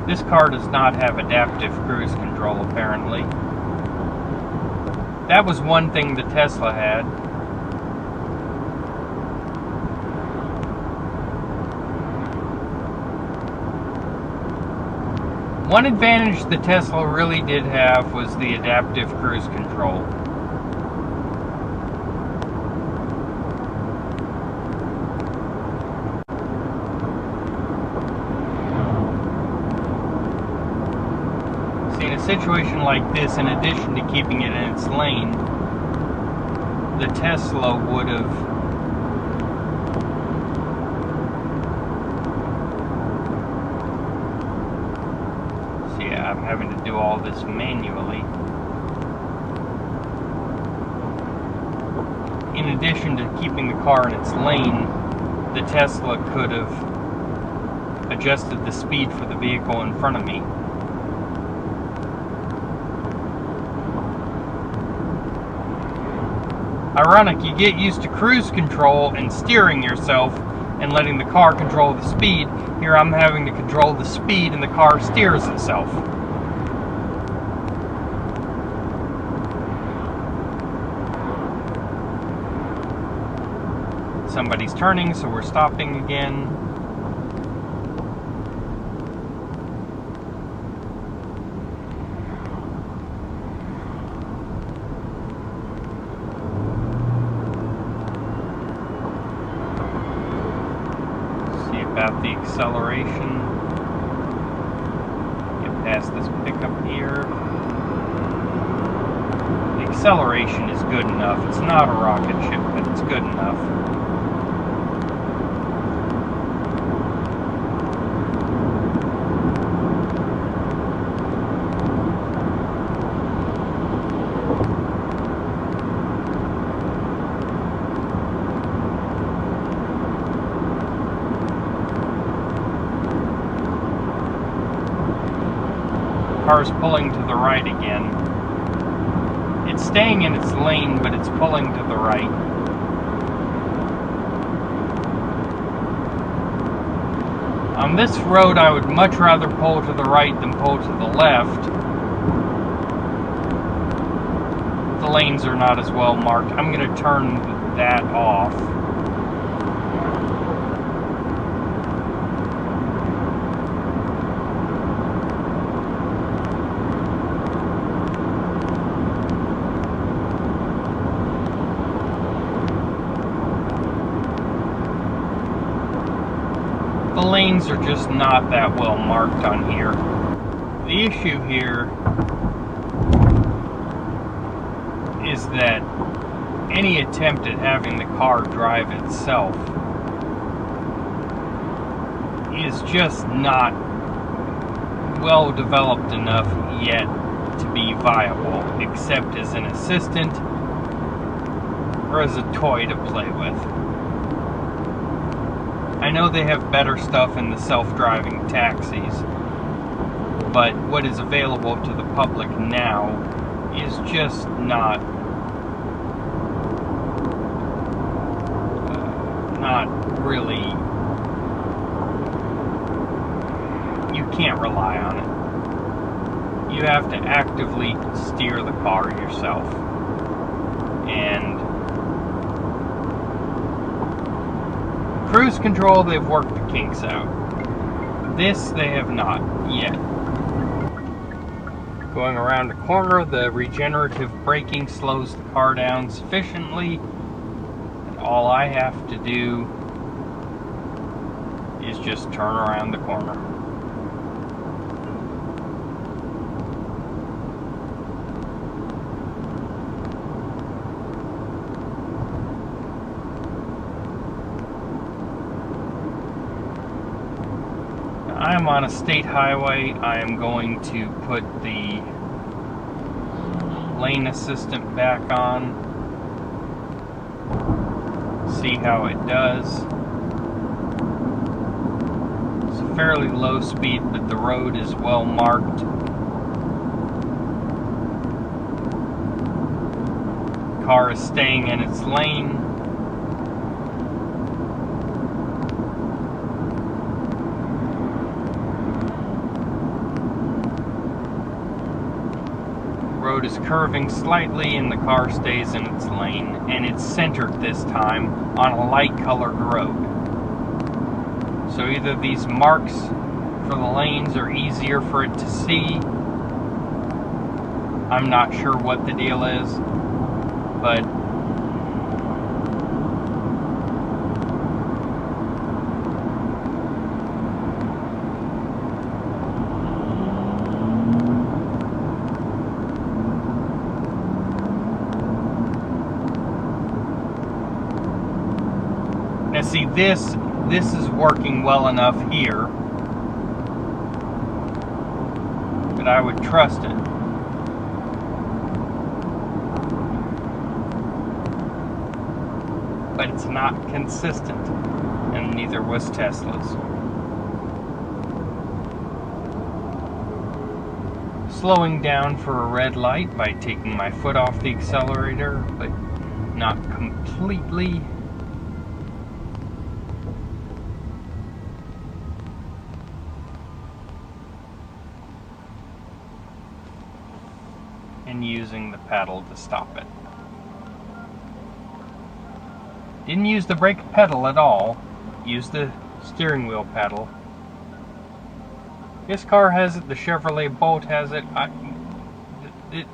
This car does not have adaptive cruise control, apparently. That was one thing the Tesla had. One advantage the Tesla really did have was the adaptive cruise control. See, in a situation like this, in addition to keeping it in its lane, the Tesla would have I'm having to do all this manually. In addition to keeping the car in its lane, the Tesla could have adjusted the speed for the vehicle in front of me. Ironic, you get used to cruise control and steering yourself and letting the car control the speed. Here I'm having to control the speed and the car steers itself. Somebody's turning, so we're stopping again. See about the acceleration. Get past this pickup here. The acceleration is good enough. It's not a rocket ship, but it's good enough. Car's pulling to the right again. It's staying in its lane, but it's pulling to the right. On this road, I would much rather pull to the right than pull to the left. The lanes are not as well marked. I'm going to turn that off. The lanes are just not that well marked on here. The issue here is that any attempt at having the car drive itself is just not well developed enough yet to be viable, except as an assistant or as a toy to play with. I know they have better stuff in the self-driving taxis, but what is available to the public now is just not really, you can't rely on it. You have to actively steer the car yourself. And cruise control, they've worked the kinks out. This, they have not yet. Going around a corner, the regenerative braking slows the car down sufficiently. And all I have to do is just turn around the corner. I am on a state highway. I am going to put the lane assistant back on. See how it does. It's a fairly low speed, but the road is well marked. Car is staying in its lane. Road is curving slightly and the car stays in its lane, and it's centered this time on a light colored road. So either these marks for the lanes are easier for it to see. I'm not sure what the deal is, but now see, this is working well enough here that I would trust it. But it's not consistent, and neither was Tesla's. Slowing down for a red light by taking my foot off the accelerator, but not completely. And using the pedal to stop it. Didn't use the brake pedal at all. Used the steering wheel pedal. This car has it. The Chevrolet Bolt has it.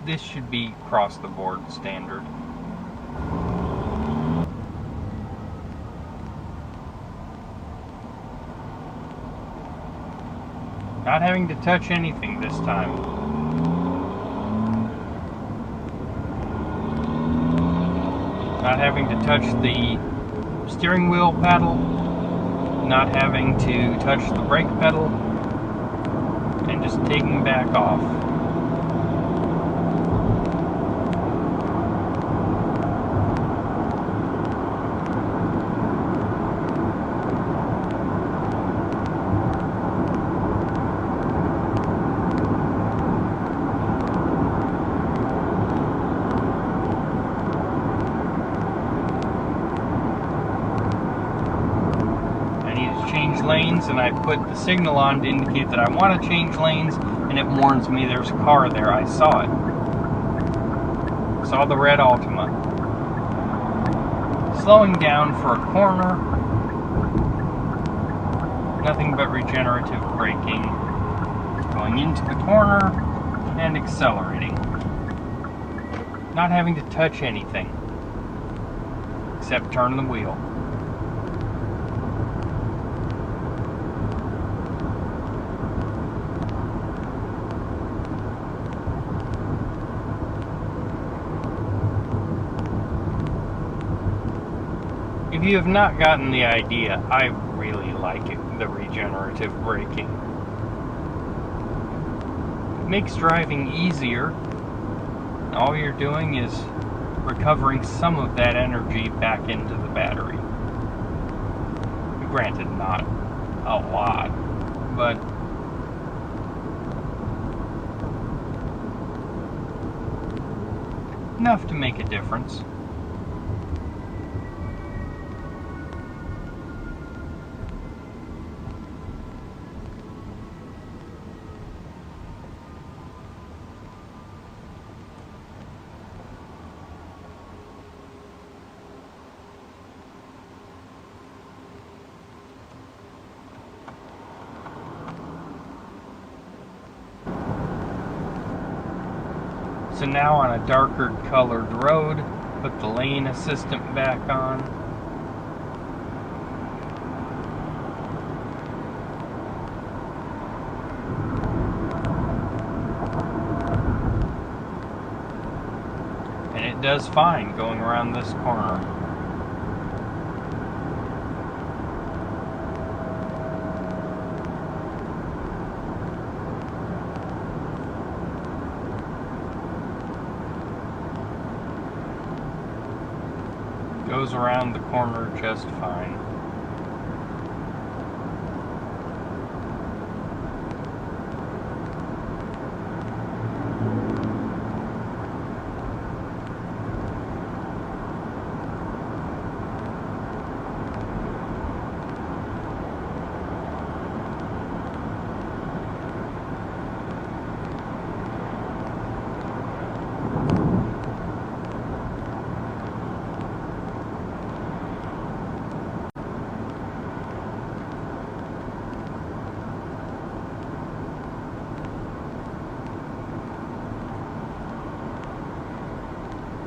This should be across the board standard. Not having to touch anything this time. Not having to touch the steering wheel pedal, not having to touch the brake pedal, and just taking back off. Lanes, and I put the signal on to indicate that I want to change lanes, and it warns me there's a car there. I saw it. Saw the red Altima. Slowing down for a corner. Nothing but regenerative braking. Going into the corner and accelerating. Not having to touch anything except turn the wheel. If you have not gotten the idea, I really like it, the regenerative braking. It makes driving easier. All you're doing is recovering some of that energy back into the battery. Granted, not a lot, but enough to make a difference. So now on a darker colored road, put the lane assistant back on. And it does fine going around this corner. goes around the corner just fine.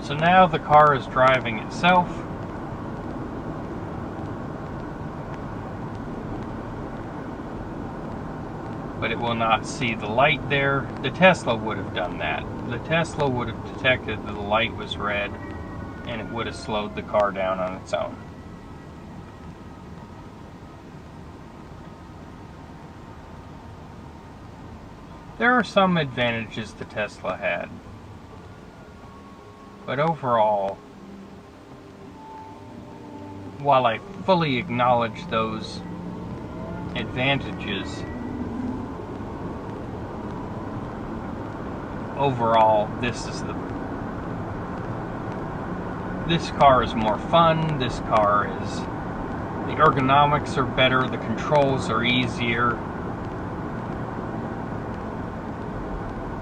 So now the car is driving itself. But it will not see the light there. The Tesla would have done that. The Tesla would have detected that the light was red, and it would have slowed the car down on its own. There are some advantages the Tesla had. But overall, while I fully acknowledge those advantages, overall, this car is more fun. This car is, the ergonomics are better, the controls are easier.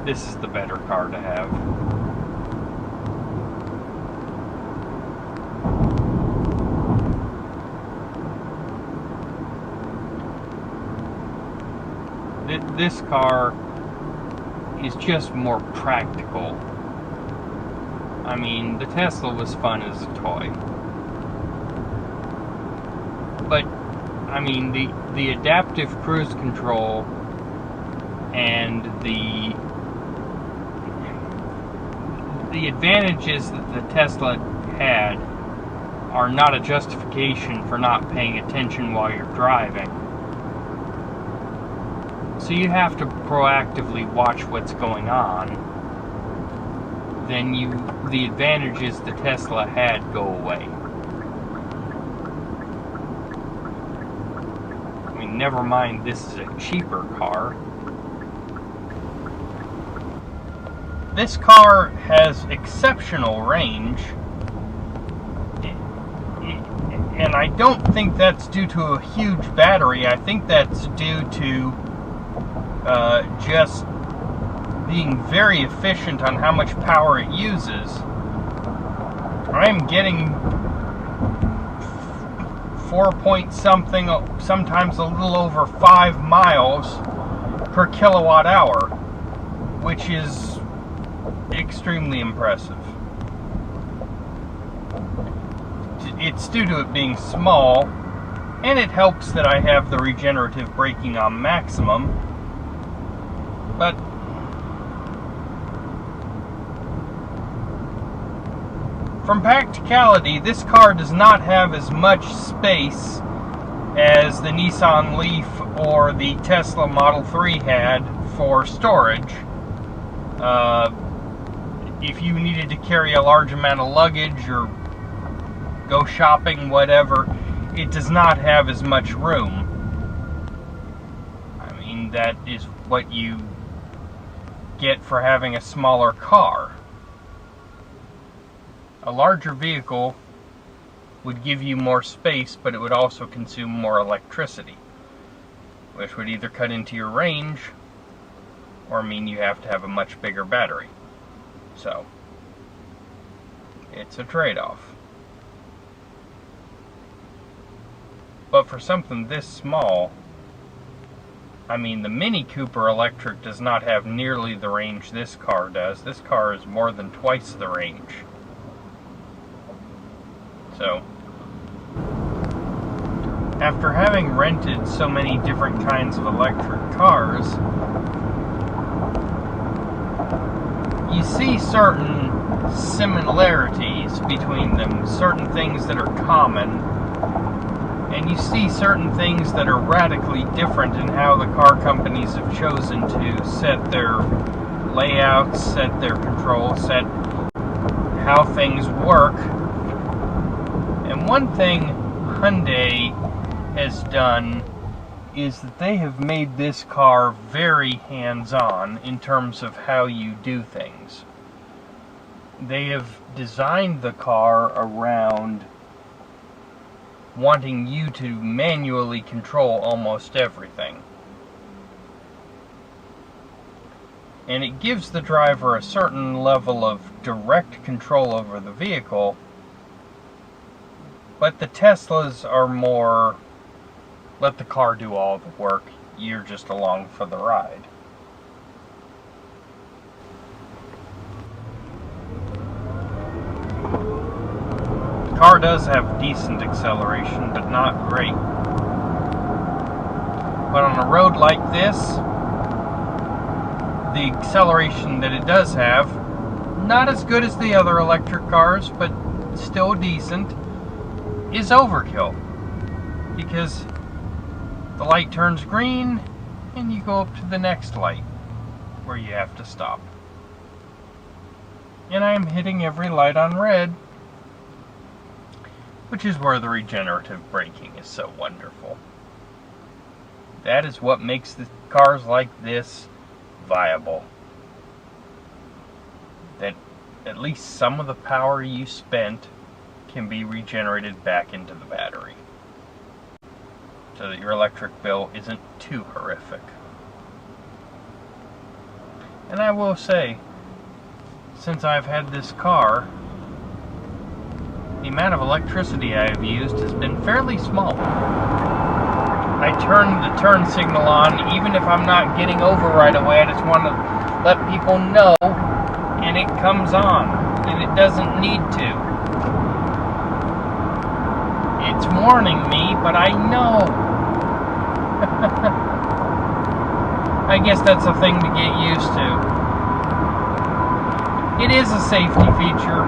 This is the better car to have. This car is just more practical. I mean, the Tesla was fun as a toy. But, I mean, the adaptive cruise control and the advantages that the Tesla had are not a justification for not paying attention while you're driving. So you have to proactively watch what's going on. Then the advantages the Tesla had go away. I mean, never mind, this is a cheaper car. This car has exceptional range, and I don't think that's due to a huge battery. I think that's due to just being very efficient on how much power it uses. I'm getting 4 point something, sometimes a little over 5 miles per kilowatt hour, which is extremely impressive. It's due to it being small, and it helps that I have the regenerative braking on maximum. But from practicality, this car does not have as much space as the Nissan Leaf or the Tesla Model 3 had for storage. If you needed to carry a large amount of luggage or go shopping, whatever, it does not have as much room. I mean, that is what you get for having a smaller car. A larger vehicle would give you more space, but it would also consume more electricity, which would either cut into your range or mean you have to have a much bigger battery. So, it's a trade-off. But for something this small, I mean, the Mini Cooper Electric does not have nearly the range this car does. This car is more than twice the range. So, after having rented so many different kinds of electric cars, you see certain similarities between them, certain things that are common, and you see certain things that are radically different in how the car companies have chosen to set their layouts, set their controls, set how things work. And one thing Hyundai has done is that they have made this car very hands-on in terms of how you do things. They have designed the car around wanting you to manually control almost everything. And it gives the driver a certain level of direct control over the vehicle, but the Teslas are more, let the car do all the work, you're just along for the ride. The car does have decent acceleration, but not great. But on a road like this, the acceleration that it does have, not as good as the other electric cars, but still decent, is overkill. Because the light turns green, and you go up to the next light, where you have to stop. And I'm hitting every light on red, which is where the regenerative braking is so wonderful. That is what makes the cars like this viable. That at least some of the power you spent can be regenerated back into the battery, so that your electric bill isn't too horrific. And I will say, since I've had this car, the amount of electricity I have used has been fairly small. I turn the turn signal on, even if I'm not getting over right away. I just want to let people know, and it comes on, and it doesn't need to. It's warning me, but I know. I guess that's a thing to get used to. It is a safety feature,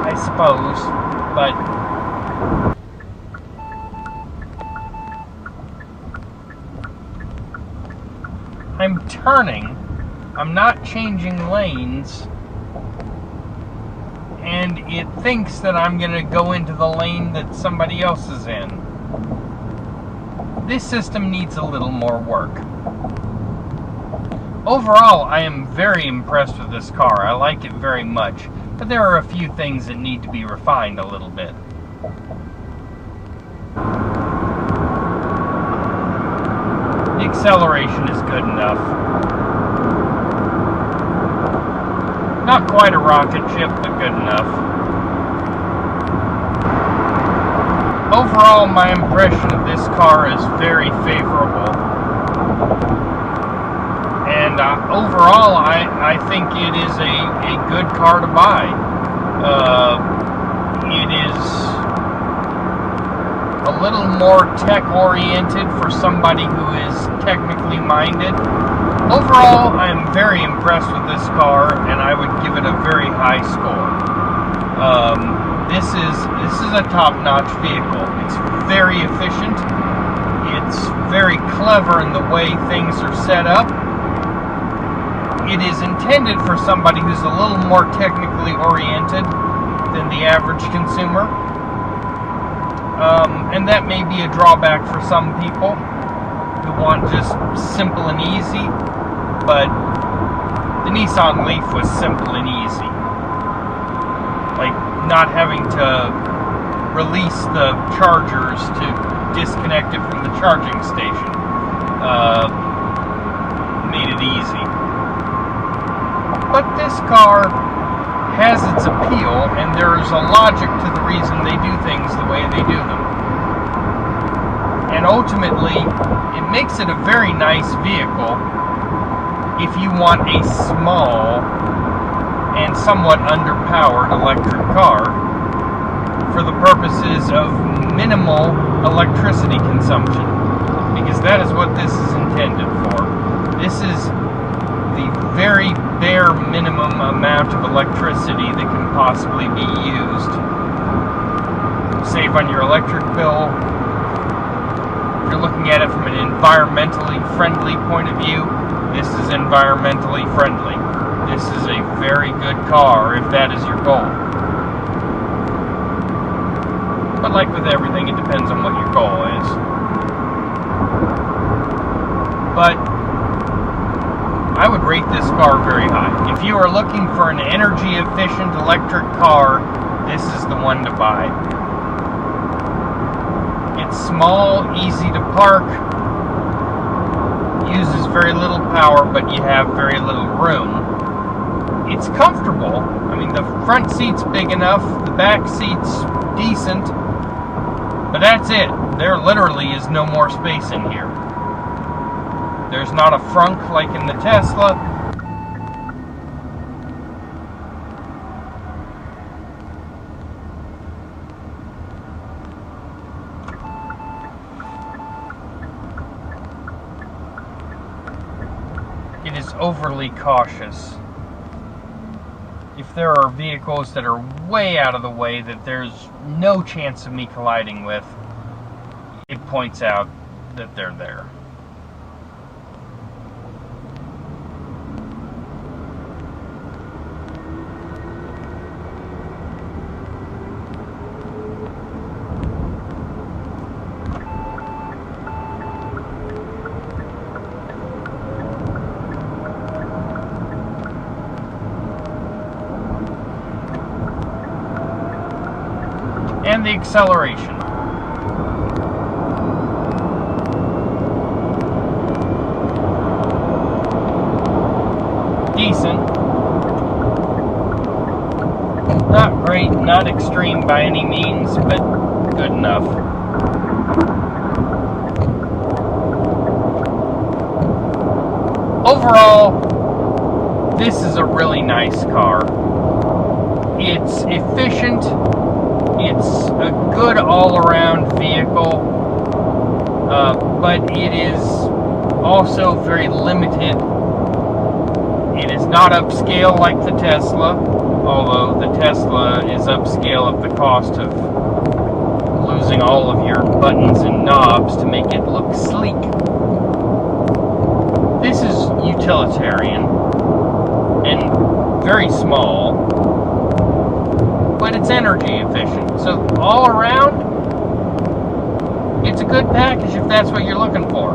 I suppose, but I'm turning, I'm not changing lanes, and it thinks that I'm going to go into the lane that somebody else is in. This system needs a little more work. Overall, I am very impressed with this car. I like it very much, but there are a few things that need to be refined a little bit. The acceleration is good enough. Not quite a rocket ship, but good enough. Overall, my impression of this car is very favorable. And overall, I think it is a good car to buy. It is a little more tech-oriented for somebody who is technically minded. Overall, I am very impressed with this car, and I would give it a very high score. This is a top-notch vehicle. It's very efficient. It's very clever in the way things are set up. It is intended for somebody who's a little more technically oriented than the average consumer. And that may be a drawback for some people who want just simple and easy, but the Nissan Leaf was simple and easy. Like not having to release the chargers to disconnect it from the charging station made it easy. But this car has its appeal, and there is a logic to the reason they do things the way they do them. And ultimately, it makes it a very nice vehicle if you want a small and somewhat underpowered electric car for the purposes of minimal electricity consumption, because that is what this is intended for. This is the very bare minimum amount of electricity that can possibly be used. Save on your electric bill. If you're looking at it from an environmentally friendly point of view, this is environmentally friendly. This is a very good car if that is your goal. But like with everything, it depends on what your goal is. But I would rate this car very high. If you are looking for an energy-efficient electric car, this is the one to buy. It's small, easy to park, uses very little power, but you have very little room. It's comfortable. I mean, the front seat's big enough, the back seat's decent, but that's it. There literally is no more space in here. There's not a frunk like in the Tesla. It is overly cautious. If there are vehicles that are way out of the way that there's no chance of me colliding with, it points out that they're there. And the acceleration. Decent. Not great, not extreme by any means, but good enough. Overall, this is a really nice car. It's efficient. It's a good all-around vehicle, but it is also very limited. It is not upscale like the Tesla, although the Tesla is upscale at the cost of losing all of your buttons and knobs to make it look sleek. This is utilitarian and very small, but it's energy efficient. So all around, it's a good package if that's what you're looking for.